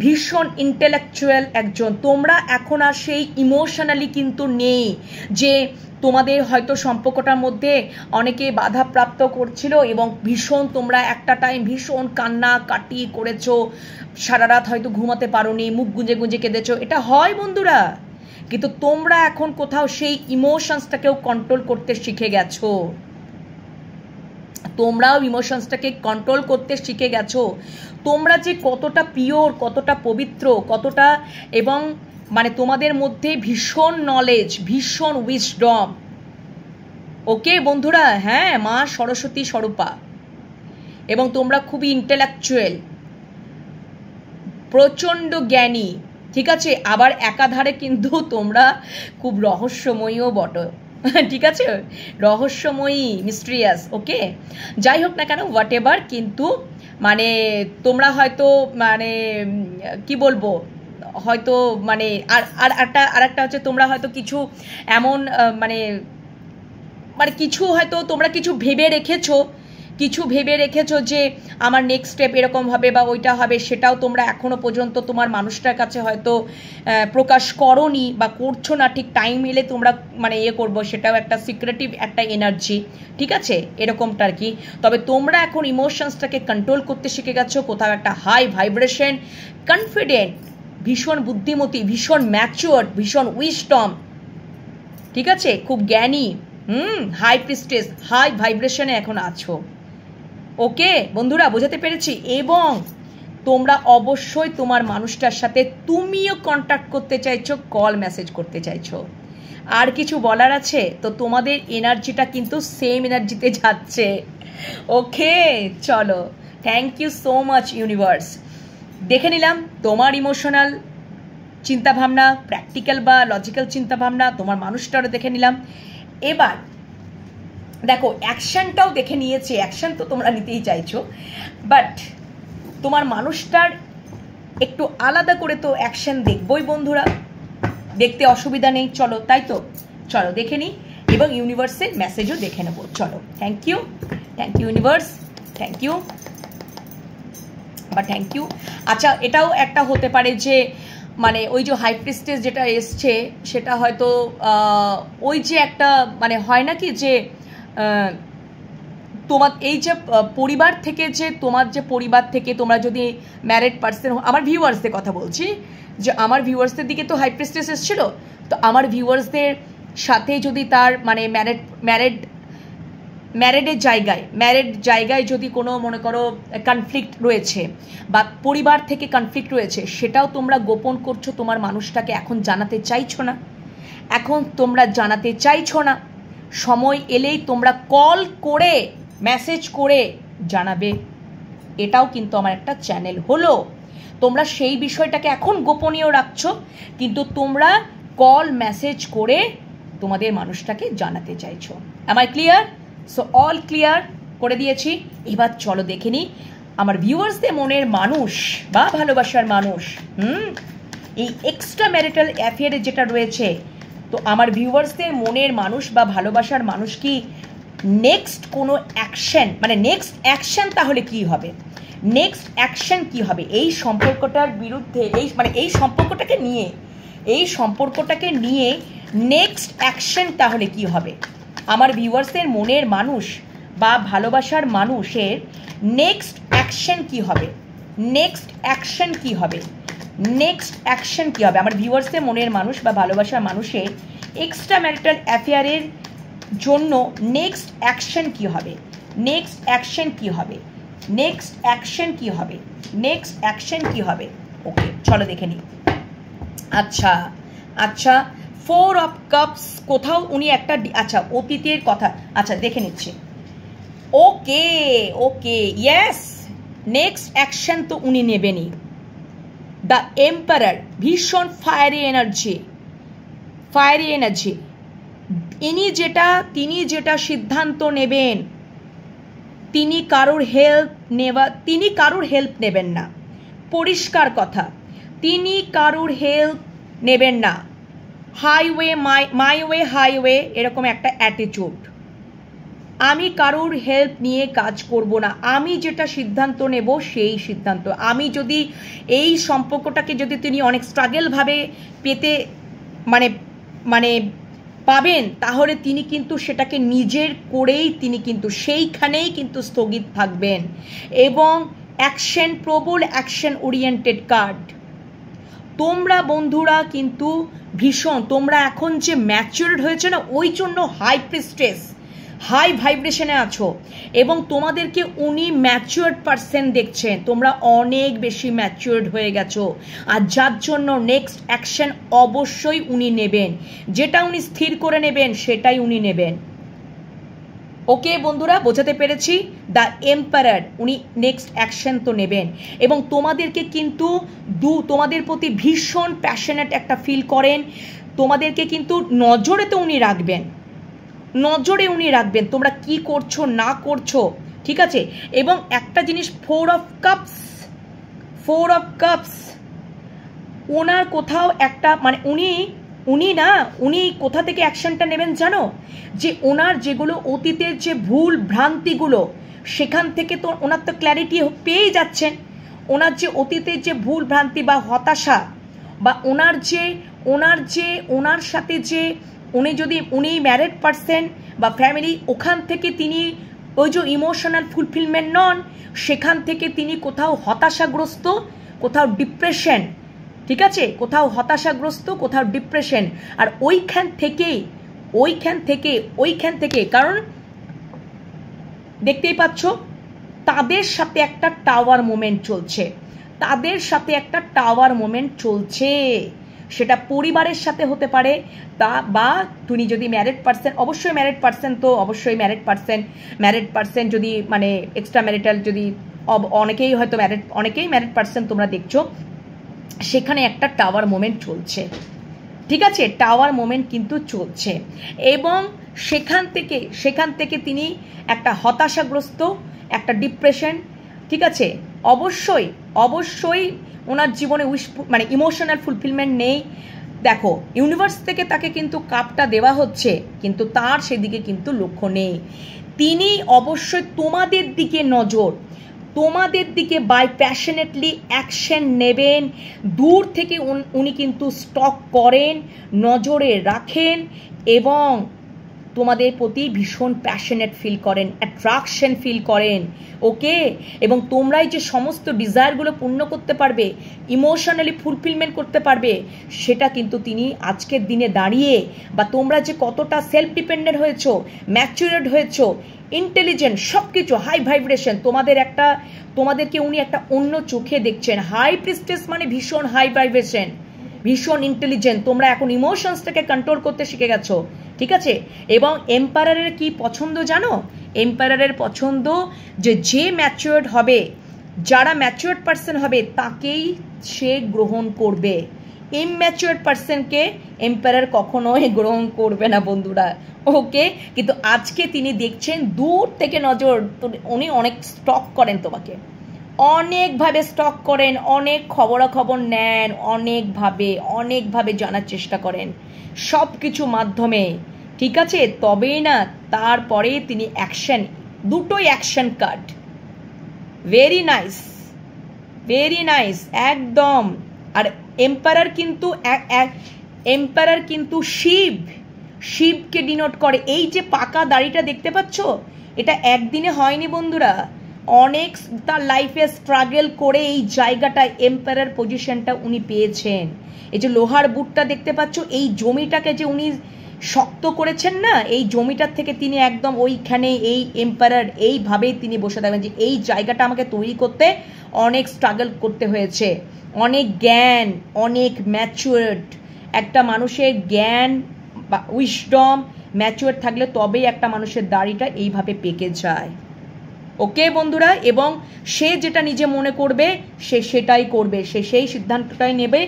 ভীষণ ইন্টেলেকচুয়াল একজন। তোমরা এখন আর সেই ইমোশনালি কিন্তু নেই যে তোমাদের হয়তো সম্পর্কটার মধ্যে অনেকে বাধাপ্রাপ্ত করছিল এবং ভীষণ তোমরা একটা টাইম ভীষণ কান্নাকাটি করেছো, সারা রাত হয়তো ঘুমাতে পারোনি, মুখ গুঁজে কেঁদেছো। এটা হয় বন্ধুরা, কিন্তু তোমরা এখন কোথাও সেই ইমোশনসটাকেও কন্ট্রোল করতে শিখে গেছো। তোমরাও ইমোশনসটাকে কন্ট্রোল করতে শিখে গেছো। তোমরা যে কতটা পিওর, কতটা পবিত্র, কতটা, এবং মানে তোমাদের মধ্যে ভীষণ নলেজ, ভীষণ উইজডম। ওকে বন্ধুরা, হ্যাঁ, মা সরস্বতী স্বরূপা, এবং তোমরা খুবই ইন্টেলেকচুয়াল, প্রচণ্ড জ্ঞানী, ঠিক আছে? আবার একাধারে কিন্তু তোমরা খুব রহস্যময়ীও বটো, ঠিক আছে? রহস্যময়ী, মিস্ট্রিয়াস। ওকে, যাই হোক না কেন, হোয়াট এভার, কিন্তু মানে তোমরা হয়তো মানে কি বলবো, হয়তো মানে আর একটা হচ্ছে তোমরা হয়তো কিছু এমন মানে কিছু হয়তো তোমরা কিছু ভেবে রেখেছো যে আমার নেক্সট স্টেপ এরকম হবে বা ওইটা হবে, সেটাও তোমরা এখনো পর্যন্ত তোমার মানুষটার কাছে হয়তো প্রকাশ করোনি বা করছো না। ঠিক টাইম এলে তোমরা মানে করবো, সেটাও একটা সিক্রেটিভ একটা এনার্জি, ঠিক আছে? এরকমটা আর কি। তবে তোমরা এখন ইমোশনসটাকে কন্ট্রোল করতে শিখে গেছো, কোথাও একটা হাই ভাইব্রেশন, কনফিডেন্ট, ভীষণ বুদ্ধিমতী, ভীষণ ম্যাচিওর, ভীষণ উইজডম, ঠিক আছে? খুব জ্ঞানী, হাই প্রিস্টেস, হাই ভাইব্রেশনে এখন আছো। ওকে বন্ধুরা, বোঝাতে পেরেছি? এবং তোমরা অবশ্যই তোমার মানুষটার সাথে তুমিও কন্ট্যাক্ট করতে চাইছো, কল মেসেজ করতে চাইছো। আর কিছু বলার আছে? তো তোমাদের এনার্জিটা কিন্তু সেম এনার্জিতে যাচ্ছে। ওকে, চলো, thank you so much universe. দেখে নিলাম তোমার ইমোশনাল চিন্তাভাবনা, প্র্যাকটিক্যাল বা লজিক্যাল চিন্তাভাবনা, তোমার মানুষটারও দেখে নিলাম। এবার দেখো অ্যাকশনটাও দেখে নিয়েছি। অ্যাকশন তো তোমরা নিতেই চাইছো, বাট তোমার মানুষটার একটু আলাদা করে তো অ্যাকশন দেখবই বন্ধুরা, দেখতে অসুবিধা নেই। চলো, তাই তো, চলো দেখে নিই এবং ইউনিভার্সের মেসেজও দেখে নেবো। চলো, thank you universe, thank you. আচ্ছা, এটাও একটা হতে পারে যে মানে ওই যে হাই প্রিস্টেস যেটা এসছে, সেটা হয়তো ওই যে একটা মানে হয় নাকি যে তোমার এই যে পরিবার থেকে, যে তোমার যে পরিবার থেকে তোমরা যদি ম্যারিড পার্সন, আমার ভিউয়ার্সদের কথা বলছি, যে আমার ভিউয়ার্সদের দিকে তো হাই প্রিস্টেস এসেছিলো, তো আমার ভিউয়ার্সদের সাথে যদি তার মানে ম্যারিড জায়গায় যদি কোনো মনে করো কনফ্লিক্ট রয়েছে বা পরিবার থেকে কনফ্লিক্ট রয়েছে, সেটাও তোমরা গোপন করছো, তোমার মানুষটাকে এখন জানাতে চাইছো না। সময় এলেই তোমরা কল করে মেসেজ করে জানাবে। এটাও কিন্তু আমার একটা চ্যানেল হলো। তোমরা সেই বিষয়টাকে এখন গোপনীয় রাখছো, কিন্তু তোমরা কল মেসেজ করে তোমাদের মানুষটাকে জানাতে চাইছো। Am I clear? So all clear, করে দিয়েছি। এবার চলো দেখে নিই আমার ভিউয়ার্সদের মনের মানুষ বা ভালোবাসার মানুষ এই এক্সট্রা ম্যারিটাল অ্যাফেয়ারে যেটা রয়েছে, তো আমার ভিউয়ার্সদের মনের মানুষ বা ভালোবাসার মানুষ কি নেক্সট কোনো অ্যাকশন, মানে নেক্সট অ্যাকশন তাহলে কি হবে, নেক্সট অ্যাকশন কি হবে এই সম্পর্কটার বিরুদ্ধে, এই সম্পর্কটাকে নিয়ে নেক্সট অ্যাকশন তাহলে কি হবে। আমার ভিউয়ার্সদের মনের মানুষ বা ভালোবাসার মানুষের নেক্সট অ্যাকশন কি হবে, নেক্সট অ্যাকশন কি হবে, নেক্সট অ্যাকশন কি হবে। আমার ভিউয়ার্সদের মনের মানুষ বা ভালোবাসার মানুষের এক্সট্রা ম্যারিটাল অ্যাফেয়ারের জন্য নেক্সট অ্যাকশন কি হবে, নেক্সট অ্যাকশন কি হবে, নেক্সট অ্যাকশন কি হবে, নেক্সট অ্যাকশন কি হবে। ওকে চলো দেখে নিই। আচ্ছা আচ্ছা, 4 অফ কাপস, কোথাও উনি একটা আচ্ছা অতীতের কথা আচ্ছা দেখে নিচ্ছে। ওকে ওকে ইয়েস, নেক্সট অ্যাকশন তো উনি নেবেনই। দ্য এম্পারার, ভীষণ ফায়ারি এনার্জি, তিনি যেটা সিদ্ধান্ত নেবেন, তিনি কারোর হেল্প নেবেন না, পরিষ্কার কথা, তিনি কারোর হেল্প নেবেন না। হাইওয়ে মাই ওয়ে হাইওয়ে এরকম একটা অ্যাটিটিউড, আমি কারোর হেল্প নিয়ে কাজ করব না, আমি যেটা সিদ্ধান্ত নেব সেই সিদ্ধান্ত। আমি যদি এই সম্পর্কটাকে যদি তিনি অনেক স্ট্রাগলভাবে পেতে মানে পাবেন, তাহলে তিনি কিন্তু সেটাকে নিজের করেই তিনি কিন্তু সেইখানেই কিন্তু স্থগিত থাকবেন। এবং অ্যাকশন, প্রবল অ্যাকশন ওরিয়েন্টেড কার্ড। তোমরা বন্ধুরা কিন্তু ভীষণ, তোমরা এখন যে ম্যাচিউরড হয়েছে না, ওই জন্য হাই প্রিস্টেস, হাই ভাইব্রেশনে আছো এবং তোমাদেরকে উনি ম্যাচিউরড পারসন দেখছেন, তোমরা অনেক বেশি ম্যাচিউরড হয়ে গেছো। আর যার জন্য নেক্সট অ্যাকশন অবশ্যই উনি নেবেন, যেটা উনি স্থির করে নেবেন সেটাই উনি নেবেন। ওকে বন্ধুরা, বোঝাতে পেরেছি? দ্য এম্পারার, উনি নেক্সট অ্যাকশন তো নেবেন এবং তোমাদেরকে কিন্তু তোমাদের প্রতি ভীষণ প্যাশনেট একটা ফিল করেন, তোমাদেরকে কিন্তু নজরে তো উনি রাখবেন, নজরে উনি রাখবেন তোমরা কি করছো না করছো, ঠিক আছে। এবং একটা জিনিস, 4 অফ কাপস, ওনার কোথাও একটা উনি কোথা থেকে অ্যাকশনটা নেবেন জানো, যে ওনার যেগুলো অতীতের যে ভুল ভ্রান্তিগুলো, সেখান থেকে তো ওনার তো ক্ল্যারিটি পেয়েই যাচ্ছেন। ওনার যে অতীতের যে ভুল ভ্রান্তি বা হতাশা, বা ওনার সাথে যে উনি ম্যারিড পারসন বা ফ্যামিলি, ওখান থেকে তিনি ওই যে ইমোশনাল ফুলফিলমেন্ট নন, সেখান থেকে তিনি কোথাও হতাশাগ্রস্ত, কোথাও ডিপ্রেশন, ঠিক আছে, কোথাও হতাশাগ্রস্ত, কোথাও ডিপ্রেশন। আর ওইখান থেকে কারণ দেখতেই পাচ্ছ তাদের সাথে একটা টাওয়ার মোমেন্ট চলছে, সেটা পরিবারের সাথে হতে পারে, বা তুমি যদি ম্যারিড পারসন, অবশ্যই ম্যারিড পারসন যদি এক্সট্রা ম্যারিটাল যদি অনেকেই ম্যারিড পারসন তোমরা দেখছো, সেখানে একটা টাওয়ার মোমেন্ট চলছে, ঠিক আছে, টাওয়ার মোমেন্ট কিন্তু চলছে। এবং সেখান থেকে তিনি একটা হতাশাগ্রস্ত, একটা ডিপ্রেশন, ঠিক আছে, অবশ্যই ওনার জীবনে ইমোশনাল ফুলফিলমেন্ট নেই। দেখো ইউনিভার্স থেকে তাকে কিন্তু কাপটা দেওয়া হচ্ছে, কিন্তু তার সেদিকে কিন্তু লক্ষ্য নেই। তিনি অবশ্যই তোমাদের দিকে বাই প্যাশনেটলি অ্যাকশন নেবেন। দূর থেকে উনি কিন্তু স্টক করেন, নজরে রাখেন এবং তোমাদের প্রতি ভীষণ প্যাশনেট ফিল করেন, অ্যাট্রাকশন ফিল করেন, ওকে। এবং তোমরাই যে সমস্ত ডিজায়ারগুলো পূর্ণ করতে পারবে, ইমোশনালি ফুলফিলমেন্ট করতে পারবে, সেটা কিন্তু তিনি আজকের দিনে দাঁড়িয়ে, বা তোমরা যে কতটা সেলফ ডিপেন্ডেন্ট হয়েছো, ম্যাচুরেড হয়েছো, ইন্টেলিজেন্ট, সব কিছু হাই ভাইব্রেশন, তোমাদেরকে উনি একটা অন্য চোখে দেখছেন। হাই প্রিস্টেস মানে ভীষণ হাই ভাইব্রেশন, ভীষণ ইন্টেলিজেন্ট, তোমরা এখন ইমোশনসটাকে কন্ট্রোল করতে শিখে গেছো, ঠিক আছে। এবং এম্পারারের কি পছন্দ জানো? এম্পারারের পছন্দ যে ম্যাচিউরড হবে, যারা ম্যাচিউরড পারসন হবে তাকেই সে গ্রহণ করবে। ইমম্যাচিওর পার্সনকে এম্পায়ার কখনোই গ্রহণ করবে না বন্ধুরা, ওকে। কিন্তু আজকে তিনি দেখছেন দূর থেকে নজর, উনি অনেক স্টক করেন তোমাকে, অনেকভাবে স্টক করেন, অনেক খবরাখবর নেন, অনেকভাবে জানার চেষ্টা করেন সব কিছু মাধ্যমে, ঠিক আছে। তবেই না তারপরে তিনি অ্যাকশন, দুটোই অ্যাকশন কার্ড, ভেরি নাইস একদম। আর এম্পায়ার কিন্তু শিবকে ডিনোট করে। এই যে পাকা দাড়িটা দেখতে পাচ্ছ, এটা একদিনে হয়নি বন্ধুরা, অনেক তার লাইফে স্ট্রাগল করে এই জায়গাটা, এম্পায়ার পজিশনটা উনি পেয়েছেন। এই যে লোহার বুটটা দেখতে পাচ্ছ, এই জমিটাকে যে উনি শক্ত করেছেন না, এই জমিটার থেকে তিনি একদম ওইখানে এই এম্পায়ার এইভাবেই তিনি বসে থাকবেন যে এই জায়গাটা আমাকে তৈরি করতে অনেক স্ট্রাগল করতে হয়েছে, অনেক জ্ঞান, অনেক ম্যাচুয়ার্ড। একটা মানুষের জ্ঞান বা উইসডম ম্যাচুয়ার থাকলে তবেই একটা মানুষের দাড়িটা এইভাবে পেকে যায়, ওকে বন্ধুরা। এবং সে যেটা নিজে মনে করবে সে সেটাই করবে, সে সেই সিদ্ধান্তটাই নেবে,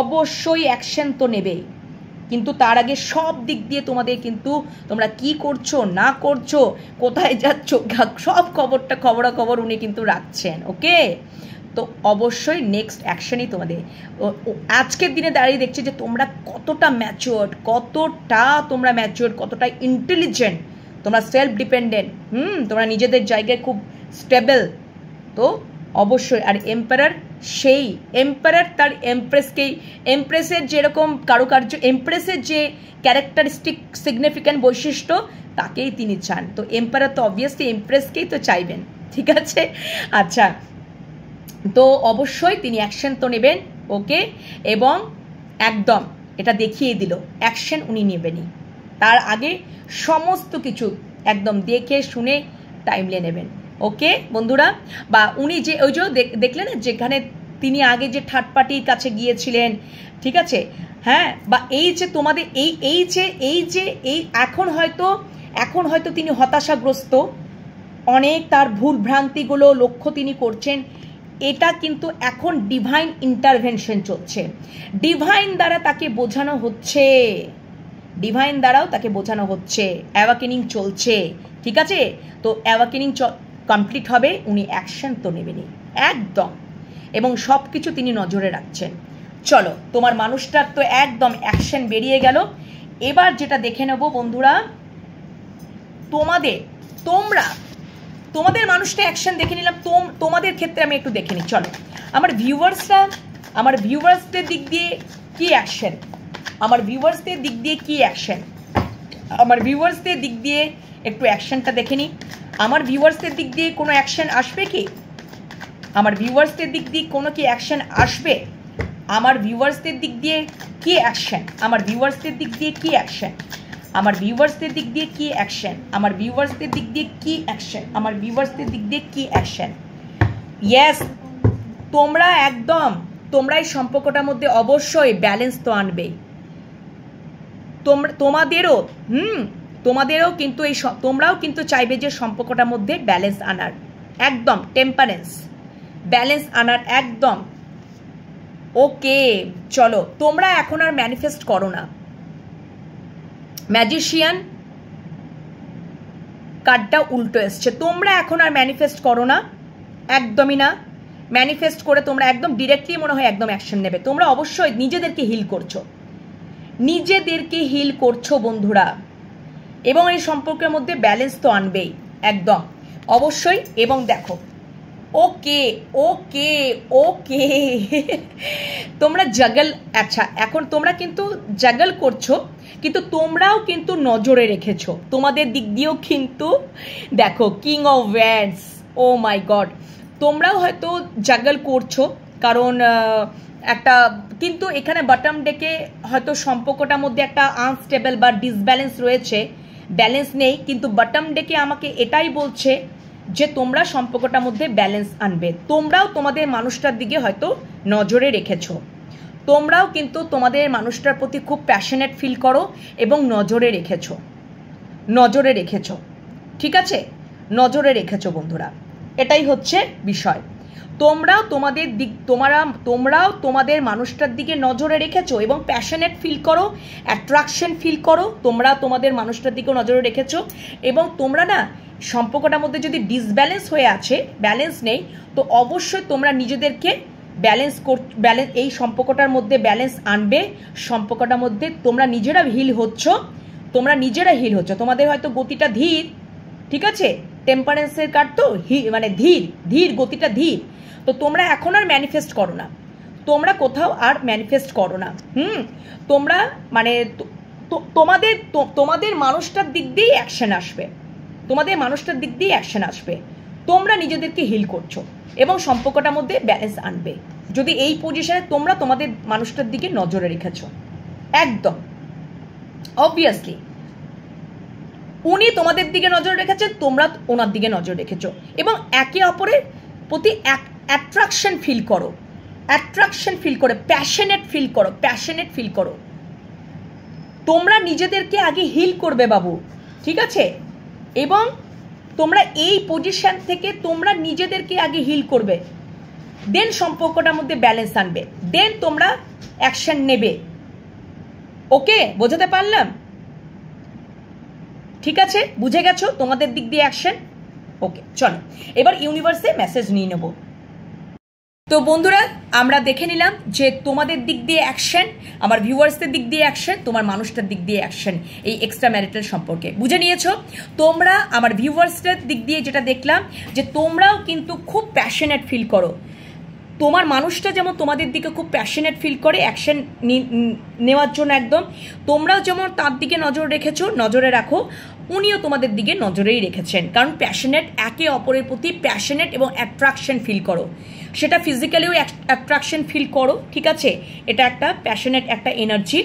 অবশ্যই অ্যাকশন তো নেবেই। কিন্তু তার আগে সব দিক দিয়ে তোমাদের কিন্তু তোমরা কি করছো না করছো, কোথায় যাচ্ছ, সব খবরাখবর উনি কিন্তু রাখছেন, ওকে। তো অবশ্যই নেক্সট অ্যাকশনই তোমাদের আজকের দিনে দাঁড়িয়ে দেখছে যে তোমরা কতটা ম্যাচিওর্ড, কতটা ইন্টেলিজেন্ট, তোমরা সেলফ ডিপেন্ডেন্ট, তোমরা নিজেদের জায়গায় খুব স্টেবল। তো অবশ্যই। আর এম্পায়ার তার এমপ্রেসের যেরকম কারুকার্য, এমপ্রেসের যে ক্যারেক্টারিস্টিক সিগনিফিক্যান্ট বৈশিষ্ট্য তাকেই তিনি চান। তো এম্পায়ার তো অবভিয়াসলি এমপ্রেসকেই তো চাইবেন, ঠিক আছে। আচ্ছা, তো অবশ্যই তিনি অ্যাকশন তো নেবেন, ওকে। এবং একদম এটা দেখিয়ে দিল অ্যাকশন উনি নেবেনই, তার আগে সমস্ত কিছু একদম দেখে শুনে টাইমলে নেবেন, ওকে বন্ধুরা। বা উনি যে ওই যে দেখলেন যেখানে তিনি আগে যে থার্ড পার্টির কাছে গিয়েছিলেন, ঠিক আছে, হ্যাঁ, বা এই যে তোমাদের এই এখন হয়তো তিনি হতাশাগ্রস্ত, অনেক তার ভুল ভ্রান্তিগুলো লক্ষ্য তিনি করছেন, এটা কিন্তু এখন ডিভাইন ইন্টারভেনশন চলছে, ডিভাইন দ্বারাও তাকে বোঝানো হচ্ছে, অ্যাওয়াকেনিং চলছে, ঠিক আছে। তো অ্যাওয়াকেনিং কমপ্লিট হবে, উনি অ্যাকশন তো নেবেনই একদম, এবং সব কিছু তিনি নজরে রাখছেন। চলো, তোমার মানুষটার তো একদম অ্যাকশন বেরিয়ে গেল। এবার যেটা দেখে নেব বন্ধুরা, তোমাদের মানুষটা অ্যাকশন দেখে নিলাম, তোমাদের ক্ষেত্রে আমি একটু দেখে নিই। চলো, আমার ভিউয়ার্সদের দিক দিয়ে কি অ্যাকশন, আমার ভিউয়ার্সদের দিক দিয়ে একটু অ্যাকশনটা দেখে নিই। আমার ভিউয়ার্সদের দিক দিয়ে কোনো অ্যাকশন আসবে কি? আমার ভিউয়ার্সদের দিক দিয়ে কোনো কি অ্যাকশন আসবে? আমার ভিউয়ার্সদের দিক দিয়ে কি অ্যাকশন? আমার ভিউয়ার্সদের দিক দিয়ে কি অ্যাকশন? আমার ভিউয়ার্সদের দিক দিয়ে কি অ্যাকশন? আমার ভিউয়ার্সদের দিক দিয়ে কি অ্যাকশন? আমার ভিউয়ার্সদের দিক দিয়ে কি অ্যাকশন? ইয়েস, তোমরা এই সম্পর্কটার মধ্যে অবশ্যই ব্যালেন্স তো আনবেই। তোমাদেরও কিন্তু তোমরাও কিন্তু চাইবে যে সম্পর্কটার মধ্যে ব্যালেন্স আনার, একদম ব্যালেন্স আনার একদম, ওকে। চলো, তোমরা এখন আর ম্যানিফেস্ট করো না, ম্যাজিশিয়ান কার্ডটা উল্টো এসছে, তোমরা এখন আর ম্যানিফেস্ট করো না, একদমই না। ম্যানিফেস্ট করে তোমরা একদম ডিরেক্টলি মনে হয় একদম অ্যাকশন নেবে। তোমরা অবশ্যই নিজেদেরকে হিল করছো বন্ধুরা, এবং এই সম্পর্কের মধ্যে ব্যালেন্স তো আনবেই একদম অবশ্যই। এবং দেখো, ওকে তোমরা আচ্ছা, এখন তোমরা কিন্তু জাগল করছো, কিন্তু তোমরাও কিন্তু নজরে রেখেছো, তোমাদের দিক দিয়েও কিন্তু দেখো king of wands, oh my god, তোমরাও হয়তো জাগল করছো, কারণ একটা কিন্তু এখানে বটম ডেকে হয়তো সম্পর্কটার মধ্যে একটা আনস্টেবল বা ডিসব্যালেন্স রয়েছে, ব্যালেন্স নেই, কিন্তু বটম ডেকে আমাকে এটাই বলছে যে তোমরা সম্পর্কটার মধ্যে ব্যালেন্স আনবে। তোমরাও তোমাদের মানুষটার দিকে হয়তো নজরে রেখেছো, তোমরাও কিন্তু তোমাদের মানুষটার প্রতি খুব প্যাশনেট ফিল করো এবং নজরে রেখেছো, ঠিক আছে, নজরে রেখেছো বন্ধুরা, এটাই হচ্ছে বিষয়। তোমরাও তোমাদের মানুষটার দিকে নজরে রেখেছো এবং প্যাশনেট ফিল করো, অ্যাট্রাকশন ফিল করো, তোমরা তোমাদের মানুষটার দিকেও নজরে রেখেছো এবং তোমরা না সম্পর্কটার মধ্যে যদি ডিসব্যালেন্স হয়ে আছে, ব্যালেন্স নেই, তো অবশ্যই তোমরা নিজেদেরকে ব্যালেন্স এই সম্পর্কটার মধ্যে ব্যালেন্স আনবে। সম্পর্কটার মধ্যে তোমরা নিজেরা হিল হচ্ছ, তোমাদের হয়তো গতিটা ধীর, ঠিক আছে, টেম্পারেন্সের কার্ড তো মানে ধীর গতিটা ধীর, তো তোমরা এখন আর ম্যানিফেস্ট করো না, তোমরা কোথাও আর ম্যানিফেস্ট করো না। তোমরা মানে তোমাদের মানুষটার দিক দিয়েই অ্যাকশন আসবে, তোমরা নিজেদেরকে হিল করছো এবং সম্পর্কটার মধ্যে ব্যালেন্স আনবে যদি এই পজিশনে তোমরা তোমাদের মানুষটার দিকে নজরে রেখেছো। একদম অবভিয়াসলি উনি তোমাদের দিকে নজর রেখেছেন, তোমরা ওনার দিকে নজর রেখেছো এবং একে অপরের প্রতি অ্যাট্রাকশন ফিল করো, প্যাশনেট ফিল করো। তোমরা নিজেদেরকে আগে হিল করবে বাবু, ঠিক আছে, এবং তোমরা এই পজিশন থেকে তোমরা নিজেদেরকে আগে হিল করবে, দেন সম্পর্কটার মধ্যে ব্যালেন্স আনবে, দেন তোমরা অ্যাকশন নেবে। ওকে, বোঝাতে পারলাম? ঠিক আছে, বুঝে গেছো তোমাদের দিক দিয়ে অ্যাকশন। ওকে, চলো এবার ইউনিভার্সে মেসেজ নিয়ে নেব। তো বন্ধুরা, আমরা দেখে নিলাম যে তোমাদের দিক দিয়ে অ্যাকশন, আমার ভিউয়ার্সদের দিক দিয়ে অ্যাকশন, তোমার মানুষটার দিক দিয়ে অ্যাকশন, এই এক্সট্রা ম্যারিটাল সম্পর্কে বুঝে নিয়েছো। তোমরা আমার ভিউয়ার্সদের দিক দিয়ে যেটা দেখলাম যে তোমরাও কিন্তু খুব প্যাশনেট ফিল করো, তোমার মানুষটা যেমন তোমাদের দিকে খুব প্যাশনেট ফিল করে অ্যাকশন নেওয়ার জন্য, একদম তোমরাও যেমন তার দিকে নজরে রাখো, উনিও তোমাদের দিকে নজরেই রেখেছেন, কারণ প্যাশনেট, একে অপরের প্রতি প্যাশনেট এবং অ্যাট্রাকশন ফিল করো, সেটা ফিজিক্যালিও অ্যাট্রাকশন ফিল করো, ঠিক আছে, এটা একটা প্যাশনেট একটা এনার্জি।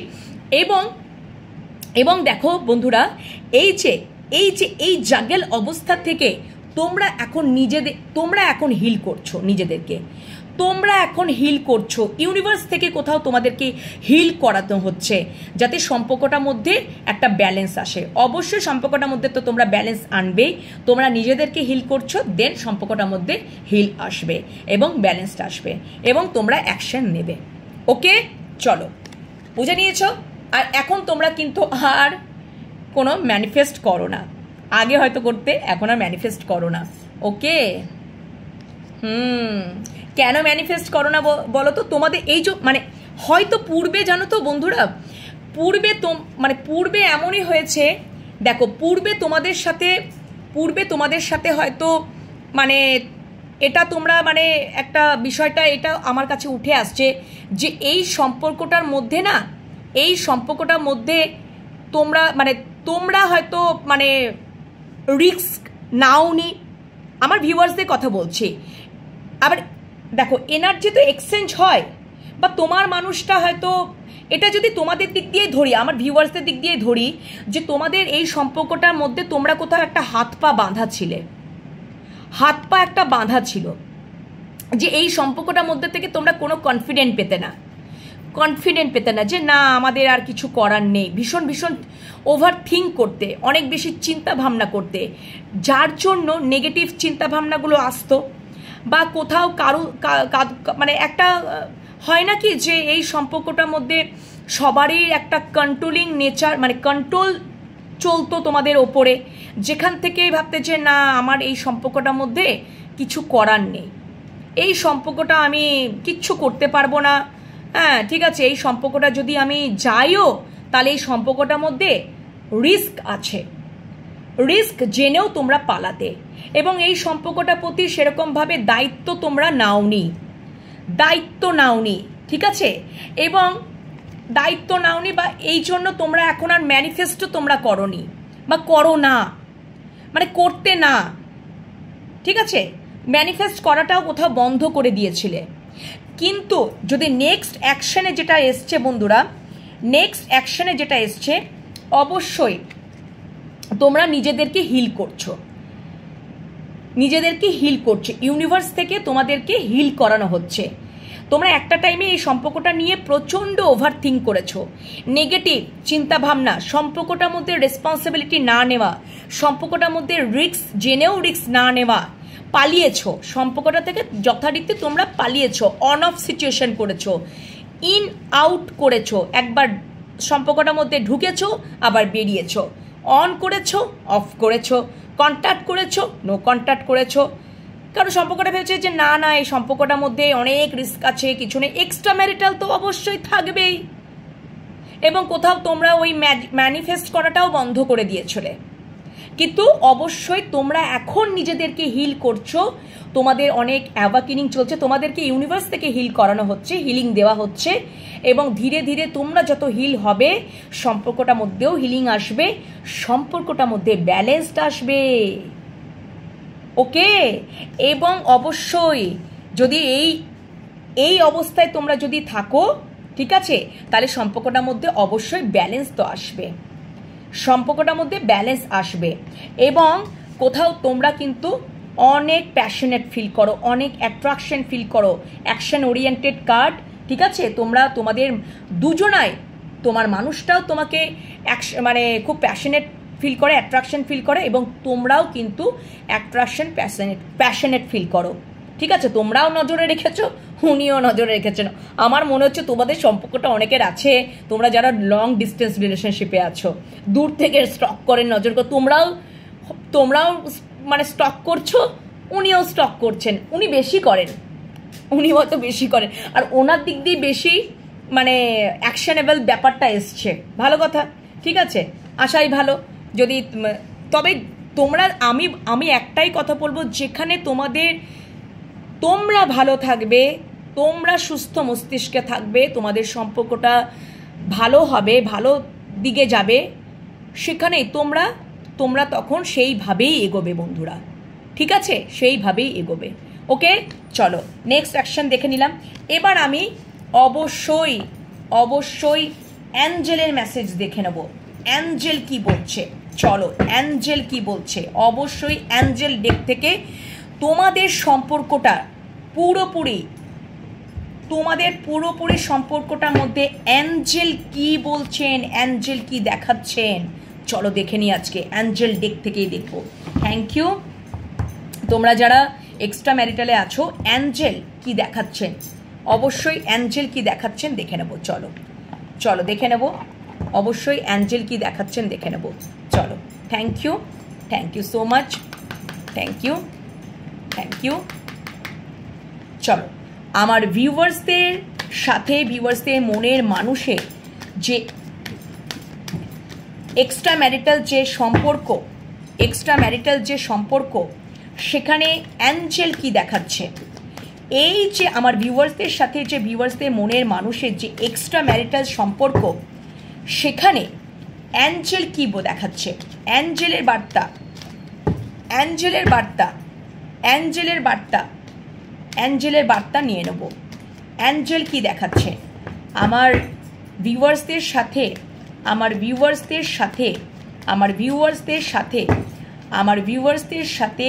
এবং দেখো বন্ধুরা, এই জাগেল অবস্থা থেকে তোমরা এখন হিল করছো নিজেদেরকে, ইউনিভার্স থেকে কোথাও তোমাদেরকে হিল করাতে হচ্ছে যাতে সম্পর্কটার মধ্যে একটা ব্যালেন্স আসে। অবশ্যই সম্পর্কটার মধ্যে তো তোমরা ব্যালেন্স আনবেই, তোমরা নিজেদেরকে হিল করছো, দেন সম্পর্কটার মধ্যে হিল আসবে এবং ব্যালেন্সটা আসবে এবং তোমরা অ্যাকশন নেবে। ওকে, চলো, বুঝে নিয়েছো। আর এখন তোমরা কিন্তু আর কোনো ম্যানিফেস্ট করো না, আগে হয়তো করতে, এখন আর ম্যানিফেস্ট করো না। ওকে, কেন ম্যানিফেস্ট করো না বলো তো? তোমাদের এই যে মানে হয়তো পূর্বে, জানো তো বন্ধুরা, পূর্বে এমনই হয়েছে, দেখো পূর্বে তোমাদের সাথে হয়তো মানে এটা তোমরা মানে একটা বিষয়টা এটা আমার কাছে উঠে আসছে যে এই সম্পর্কটার মধ্যে তোমরা হয়তো মানে রিস্ক নাওনি, আমার ভিউয়ার্সদের কথা বলছি। আবার দেখো এনার্জি তো এক্সচেঞ্জ হয়, বা তোমার মানুষটা হয়তো, এটা যদি তোমাদের দিক দিয়ে ধরি, আমার ভিউয়ার্সদের দিক দিয়ে ধরি, যে তোমাদের এই সম্পর্কটার মধ্যে তোমরা কোথাও একটা হাত পা একটা বাঁধা ছিল, যে এই সম্পর্কটার মধ্যে থেকে তোমরা কোনো কনফিডেন্ট পেতে না যে না আমাদের আর কিছু করার নেই, ভীষণ ওভার থিঙ্ক করতে, অনেক বেশি চিন্তা ভাবনা করতে, যার জন্য নেগেটিভ চিন্তা ভাবনাগুলো আসতো, বা কোথাও মানে একটা হয় না কি যে এই সম্পর্কটার মধ্যে সবারই একটা কন্ট্রোলিং নেচার, মানে কন্ট্রোল চলতো তোমাদের ওপরে, যেখান থেকে ভাবতে যে না আমার এই সম্পর্কটার মধ্যে কিছু করার নেই, এই সম্পর্কটা আমি কিচ্ছু করতে পারবো না, হ্যাঁ ঠিক আছে, এই সম্পর্কটা যদি আমি যাইও তাহলে এই সম্পর্কটার মধ্যে রিস্ক আছে, রিস্ক জেনেও তোমরা পালাতে, এবং এই সম্পর্কটার প্রতি সেরকমভাবে দায়িত্ব তোমরা নাওনি, ঠিক আছে, এবং দায়িত্ব নাওনি, বা এই জন্য তোমরা এখন আর ম্যানিফেস্টো তোমরা করনি বা করো না, মানে করতে না, ঠিক আছে, ম্যানিফেস্ট করাটাও কোথাও বন্ধ করে দিয়েছিলে। কিন্তু যদি নেক্সট অ্যাকশনে যেটা এসছে বন্ধুরা, অবশ্যই তোমরা নিজেদেরকে হিল করছো, ইউনিভার্স থেকে তোমাদেরকে হিল করানো হচ্ছে। তোমরা একটা টাইমে এই সম্পর্কটা নিয়ে প্রচণ্ড ওভার থিঙ্ক করেছো, নেগেটিভ চিন্তাভাবনা, সম্পর্কটার মধ্যে রেসপন্সিবিলিটি না নেওয়া, সম্পর্কটার মধ্যে রিস্ক জেনেও রিস্ক না নেওয়া, পালিয়েছো, সম্পর্কটা থেকে যথারীতি তোমরা পালিয়েছো, অন অফ সিচুয়েশন করেছো, ইন আউট করেছো, একবার সম্পর্কটার মধ্যে ঢুকেছো আবার বেরিয়েছো, অন করেছো অফ করেছো, কন্ট্যাক্ট করেছো নো কন্ট্যাক্ট করেছো। কারণ সম্পর্কটা ভেবেছে যে না না এই সম্পর্কটার মধ্যে অনেক রিস্ক আছে, কিছু নেই, এক্সট্রা ম্যারিটাল তো অবশ্যই থাকবেই। এবং কোথাও তোমরা ওই ম্যানিফেস্ট করাটাও বন্ধ করে দিয়েছিলে, কিন্তু অবশ্যই তোমরা এখন নিজেদেরকে হিল করছো, তোমাদের অনেক অ্যাওয়াকেনিং চলছে, তোমাদেরকে ইউনিভার্স থেকে হিল করানো হচ্ছে, হিলিং দেওয়া হচ্ছে, এবং ধীরে ধীরে তোমরা যত হিল হবে সম্পর্কটার মধ্যেও হিলিং আসবে, সম্পর্কটার মধ্যে ব্যালেন্সড আসবে। ওকে, এবং অবশ্যই যদি এই অবস্থায় তোমরা যদি থাকো, ঠিক আছে, তাহলে সম্পর্কটার মধ্যে অবশ্যই ব্যালেন্স তো আসবে, সম্পর্কটার মধ্যে ব্যালেন্স আসবে। এবং কোথাও তোমরা কিন্তু অনেক প্যাশনেট ফিল করো, অনেক অ্যাট্রাকশন ফিল করো, অ্যাকশন ওরিয়েন্টেড কার্ড, ঠিক আছে। তোমরা তোমাদের দুজনাই, তোমার মানুষটাও তোমাকে মানে খুব প্যাশনেট ফিল করে, অ্যাট্রাকশন ফিল করে, এবং তোমরাও কিন্তু অ্যাট্রাকশন প্যাশনেট ফিল করো, ঠিক আছে। তোমরাও নজরে রেখেছো, উনিও নজরে রেখেছেন। আমার মনে হচ্ছে তোমাদের সম্পর্কটা অনেকের আছে, তোমরা যারা লং ডিস্টেন্স রিলেশনশিপে আছো, দূর থেকে স্টক করেন, নজর করে, তোমরাও মানে স্টক করছো, উনিও স্টক করছেন, উনি বেশি করেন, উনি হয়তো বেশি করেন, আর ওনার দিক দিয়ে বেশি মানে অ্যাকশনেবল ব্যাপারটা এসছে, ভালো কথা, ঠিক আছে, আশাই ভালো। যদি তবে আমি একটাই কথা বলবো, যেখানে তোমরা ভালো থাকবে, তোমরা সুস্থ মস্তিষ্কে থাকবে, তোমাদের সম্পর্কটা ভালো হবে, ভালো দিকে যাবে, সেখানেই তোমরা তখন সেইভাবেই এগোবে বন্ধুরা, ঠিক আছে, সেইভাবেই এগোবে। ওকে, চলো নেক্সট অ্যাকশন দেখে নিলাম। এবার আমি অবশ্যই অ্যাঞ্জেলের মেসেজ দেখে নেব, অ্যাঞ্জেল কি বলছে। চলো অ্যাঞ্জেল কি বলছে, অবশ্যই অ্যাঞ্জেল ডেক থেকে তোমাদের সম্পর্কটা পুরোপুরি সম্পর্কটার মধ্যে অ্যাঞ্জেল কি বলছেন, অ্যাঞ্জেল কি দেখাচ্ছেন, চলো দেখে নিই আজকে অ্যাঞ্জেল ডেক থেকেই দেখবো। Thank you. তোমরা যারা এক্সট্রা ম্যারিটালে আছো, অ্যাঞ্জেল কি দেখাচ্ছেন, অবশ্যই অ্যাঞ্জেল কি দেখাচ্ছেন দেখে নেব। চলো দেখে নেব, অবশ্যই অ্যাঞ্জেল কি দেখাচ্ছেন দেখে নেব। চলো, thank you so much, thank you. চলো, আমার ভিউয়ার্সদের সাথে, ভিউয়ার্সদের মনের মানুষের যে এক্সট্রা ম্যারিটাল যে সম্পর্ক, সেখানে অ্যাঞ্জেল কি দেখাচ্ছে, এই যে আমার ভিউয়ার্সদের সাথে যে ভিউয়ার্সদের মনের মানুষের যে এক্সট্রা ম্যারিটাল সম্পর্ক, সেখানে অ্যাঞ্জেল কি দেখাচ্ছে, অ্যাঞ্জেলের বার্তা নিয়ে নেব। অ্যাঞ্জেল কি দেখাচ্ছে আমার ভিউয়ার্সদের সাথে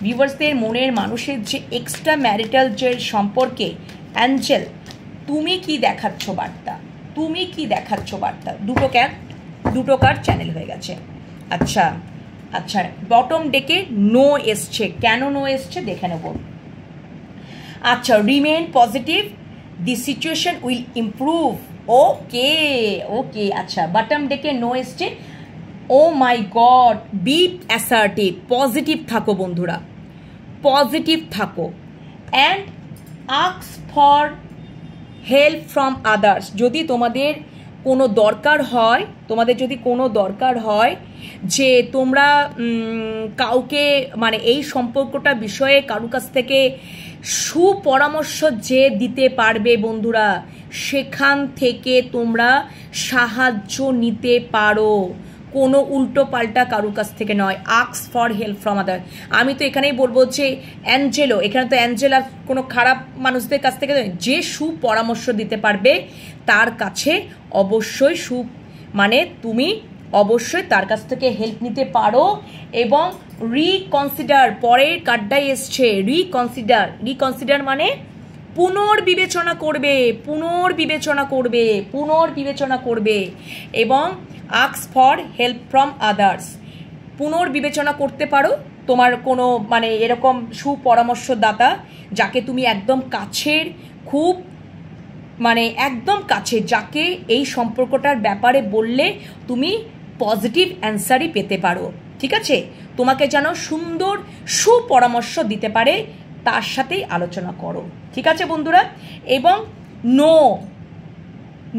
ভিউয়ার্সদের মনের মানুষের যে এক্সট্রা ম্যারিটাল যে সম্পর্কে, অ্যাঞ্জেল তুমি কি দেখাচ্ছ বার্তা, দুটো কার্ড চ্যানেল হয়ে গেছে। আচ্ছা, বটম ডেকে নো এসছে, কেন নো এসছে দেখে নেব। আচ্ছা, remain positive, the situation will improve. Okay, আচ্ছা, বটম ডেকে নো এসছে। Oh my god, be assertive, positive থাকো বন্ধুরা, পজিটিভ থাকো, and ask for help from others. যদি তোমাদের কোনো দরকার হয়, যে তোমরা কাউকে মানে এই সম্পর্কটা বিষয়ে কারুর কাছ থেকে সুপরামর্শ যে দিতে পারবে বন্ধুরা, সেখান থেকে তোমরা সাহায্য নিতে পারো, কোনো উল্টো পাল্টা কারুর কাছ থেকে নয়। Ask for help from other, আমি তো এখানেই বলবো যে অ্যাঞ্জেলো, এখানে তো অ্যাঞ্জেল আর কোনো খারাপ মানুষদের কাছ থেকে নয়, যে সুপরামর্শ দিতে পারবে তার কাছে অবশ্যই মানে তুমি অবশ্যই তার কাছ থেকে হেল্প নিতে পারো। এবং রিকনসিডার, পরের কার্ডটাই এসছে রিকনসিডার মানে পুনর্বিবেচনা করবে এবং ask for help from others, পুনর্বিবেচনা করতে পারো তোমার কোনো মানে এরকম সুপরামর্শদাতা যাকে তুমি একদম কাছের, খুব মানে একদম কাছে, যাকে এই সম্পর্কটার ব্যাপারে বললে তুমি পজিটিভ অ্যান্সারই পেতে পারো, ঠিক আছে? তোমাকে যেন সুন্দর সুপরামর্শ দিতে পারে, তার সাথেই আলোচনা করো, ঠিক আছে বন্ধুরা? এবং নো,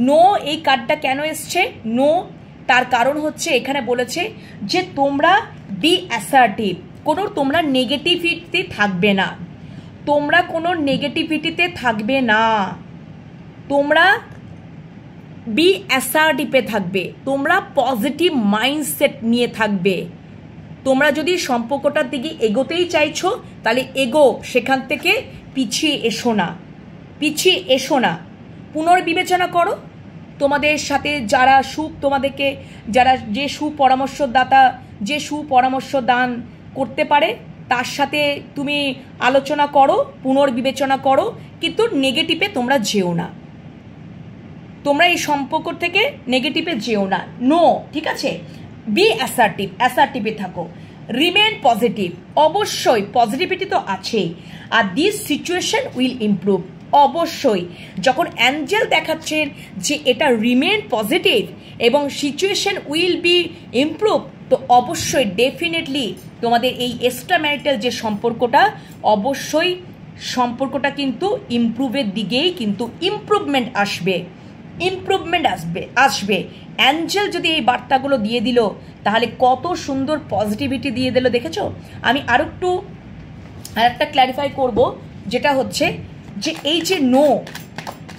নো এই কার্ডটা কেন এসছে? নো, তার কারণ হচ্ছে এখানে বলেছে যে তোমরা বি অ্যাসার্টিভ, কোনো তোমরা নেগেটিভিটিতে থাকবে না, তোমরা কোনো নেগেটিভিটিতে থাকবে না, তোমরা বি অ্যাসার্টিভে থাকবে, তোমরা পজিটিভ মাইন্ডসেট নিয়ে থাকবে। তোমরা যদি সম্পর্কটার দিকে এগোতেই চাইছো তাহলে এগো, সেখান থেকে পিছিয়ে এসো না, পিছিয়ে এসো না। পুনর্বিবেচনা করো তোমাদের সাথে যারা তোমাদেরকে যারা যে সুপরামর্শদাতা, যে সুপরামর্শ দান করতে পারে তার সাথে তুমি আলোচনা করো, পুনর্বিবেচনা করো, কিন্তু নেগেটিভে তোমরা যেও না, তোমরা এই সম্পর্ক থেকে নেগেটিভে যেও না। নো, ঠিক আছে? বি অ্যাসার্টিভ, অ্যাসার্টিভে থাকো, রিমেন পজিটিভ, অবশ্যই পজিটিভিটি তো আছেই, আর দিস সিচুয়েশন উইল ইমপ্রুভ। অবশ্যই যখন অ্যাঞ্জেল দেখাচ্ছেন যে এটা রিমেন পজিটিভ এবং সিচুয়েশন উইল বি ইমপ্রুভ, তো অবশ্যই ডেফিনেটলি তোমাদের এই এক্সট্রা ম্যারিটাল যে সম্পর্কটা, অবশ্যই সম্পর্কটা কিন্তু ইমপ্রুভের দিকেই কিন্তু ইমপ্রুভমেন্ট আসবে, ইমপ্রুভমেন্ট আসবে। অ্যাঞ্জেল যদি এই বার্তাগুলো দিয়ে দিল তাহলে কত সুন্দর পজিটিভিটি দিয়ে দিল, দেখেছো? আমি আর একটা ক্ল্যারিফাই করব, যেটা হচ্ছে যে এই যে নো,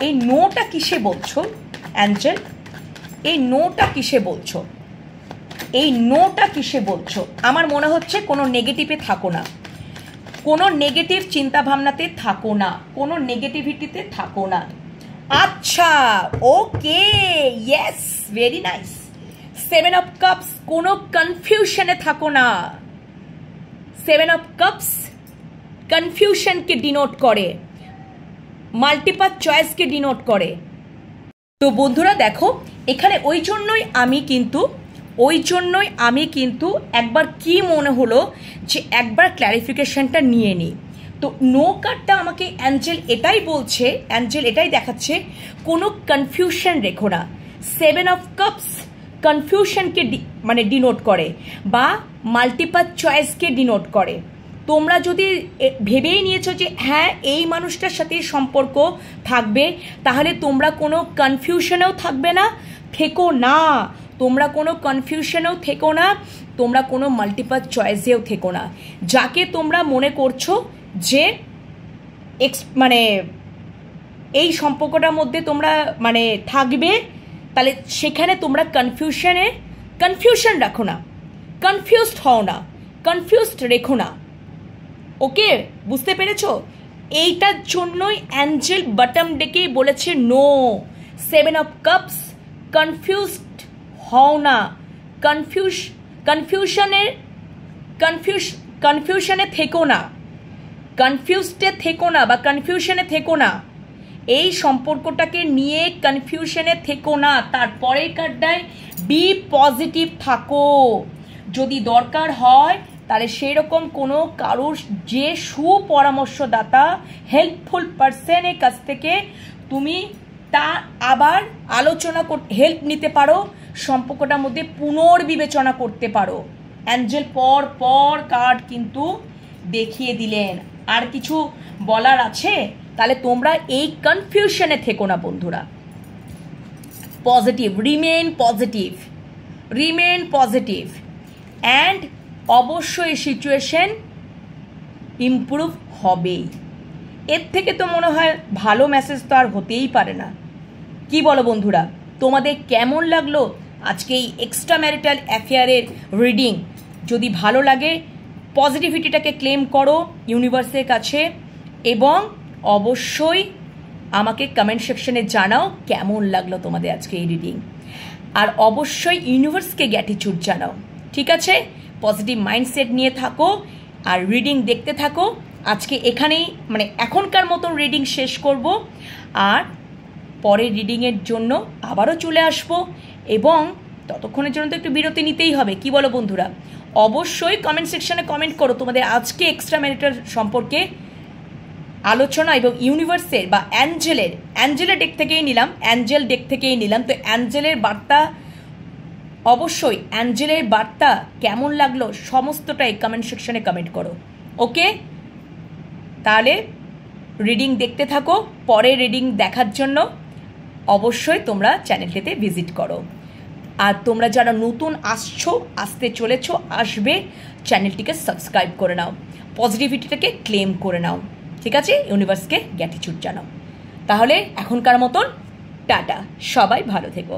এই নোটা কিসে বলছো অ্যাঞ্জেল? এই নোটা কিসে বলছো? এই নোটা কিসে বলছো? আমার মনে হচ্ছে কোনো নেগেটিভে থাকো না, কোনো নেগেটিভ চিন্তাভাবনাতে থাকো না, কোনো নেগেটিভিটিতে থাকো না। আচ্ছা, okay, yes, very nice. 7 of cups, কোনো কনফিউশনে থাকো না। 7 অফ কাপস কনফিউশনকে ডিনোট করে, মাল্টিপল চয়েসকে ডিনোট করে। তো বন্ধুরা দেখো, এখানে ওই জন্যই আমি কিন্তু একবার কি মনে হলো যে একবার ক্ল্যারিফিকেশনটা নিয়ে নিই। তো নো কার্ডটা আমাকে অ্যাঞ্জেল এটাই বলছে, অ্যাঞ্জেল এটাই দেখাচ্ছে, কোনো কনফিউশন রেখো না। 7 অফ কাপস কনফিউশনকে মানে ডিনোট করে বা মাল্টিপল চয়েসকে ডিনোট করে। তোমরা যদি ভেবেই নিয়েছো যে হ্যাঁ এই মানুষটার সাথে সম্পর্ক থাকবে, তাহলে তোমরা কোনো কনফিউশনেও থাকবে না, থেকো না, তোমরা কোনো কনফিউশনেও থেকো না, তোমরা কোনো মাল্টিপল চয়েসেও থেকো না। যাকে তোমরা মনে করছো যে মানে এই সম্পর্কটার মধ্যে তোমরা মানে থাকবে, তাহলে সেখানে তোমরা কনফিউশন রাখো না, কনফিউজড হও না, কনফিউজড রেখো না। ওকে, বুঝতে পেরেছো? এইটার জন্যই অ্যাঞ্জেল বটম ডেকে বলেছে নো, 7 অফ কাপস কনফিউজড হও না, কনফিউশনে থেকো না, কনফিউজডে থেকো না বা কনফিউশনে থেকো না, এই সম্পর্কটাকে নিয়ে কনফিউশনে থেকো না। তারপরে কার্ডটায় বি পজিটিভ থাকো, যদি দরকার হয় তাহলে সেই রকম কোনো কারোর যে সুপরামর্শদাতা হেল্পফুল পার্সনের কাছ থেকে তুমি তা আবার আলোচনা হেল্প নিতে পারো, সম্পর্কটার মধ্যে পুনর্বিবেচনা করতে পারো। অ্যাঞ্জেল পর কার্ড কিন্তু দেখিয়ে দিলেন। আর কিছু বলার আছে? তাহলে তোমরা এই কনফিউশনে থেকো না বন্ধুরা, পজিটিভ, রিমেন পজিটিভ অ্যান্ড অবশ্যই সিচুয়েশন ইমপ্রুভ হবেই। এর থেকে তো মনে হয় ভালো মেসেজ তো আর হতেই পারে না। কি বলো বন্ধুরা, তোমাদের কেমন লাগলো আজকে এই এক্সট্রা ম্যারিটাল অ্যাফেয়ারের রিডিং? যদি ভালো লাগে পজিটিভিটিটাকে ক্লেম করো ইউনিভার্সের কাছে এবং অবশ্যই আমাকে কমেন্ট সেকশনে জানাও কেমন লাগলো তোমাদের আজকে এই রিডিং। আর অবশ্যই ইউনিভার্সকে গ্র্যাটিটিউড জানাও, ঠিক আছে? পজিটিভ মাইন্ডসেট নিয়ে থাকো আর রিডিং দেখতে থাকো। আজকে এখানেই মানে এখনকার মতন রিডিং শেষ করব, আর পরের রিডিংয়ের জন্য আবারও চলে আসবো, এবং ততক্ষণের জন্য তো একটু বিরতি নিতেই হবে। কি বলো বন্ধুরা? অবশ্যই কমেন্ট সেকশনে কমেন্ট করো তোমাদের আজকে এক্সট্রা ম্যারিটাল সম্পর্কে আলোচনা এবং ইউনিভার্সের বা অ্যাঞ্জেলের ডেক থেকেই নিলাম, অ্যাঞ্জেল ডেক থেকেই নিলাম। তো অ্যাঞ্জেলের বার্তা, অবশ্যই অ্যাঞ্জেলের বার্তা কেমন লাগলো সমস্তটাই কমেন্ট সেকশনে কমেন্ট করো। ওকে, তাহলে রিডিং দেখতে থাকো। পরে রিডিং দেখার জন্য অবশ্যই তোমরা চ্যানেলটিতে ভিজিট করো। আর তোমরা যারা নতুন আসতে চলেছো, আসবে, চ্যানেলটিকে সাবস্ক্রাইব করে নাও, পজিটিভিটিটাকে ক্লেম করে নাও, ঠিক আছে? ইউনিভার্সকে গ্র্যাটিটিউড জানাও। তাহলে এখনকার মতন টাটা, সবাই ভালো থেকো।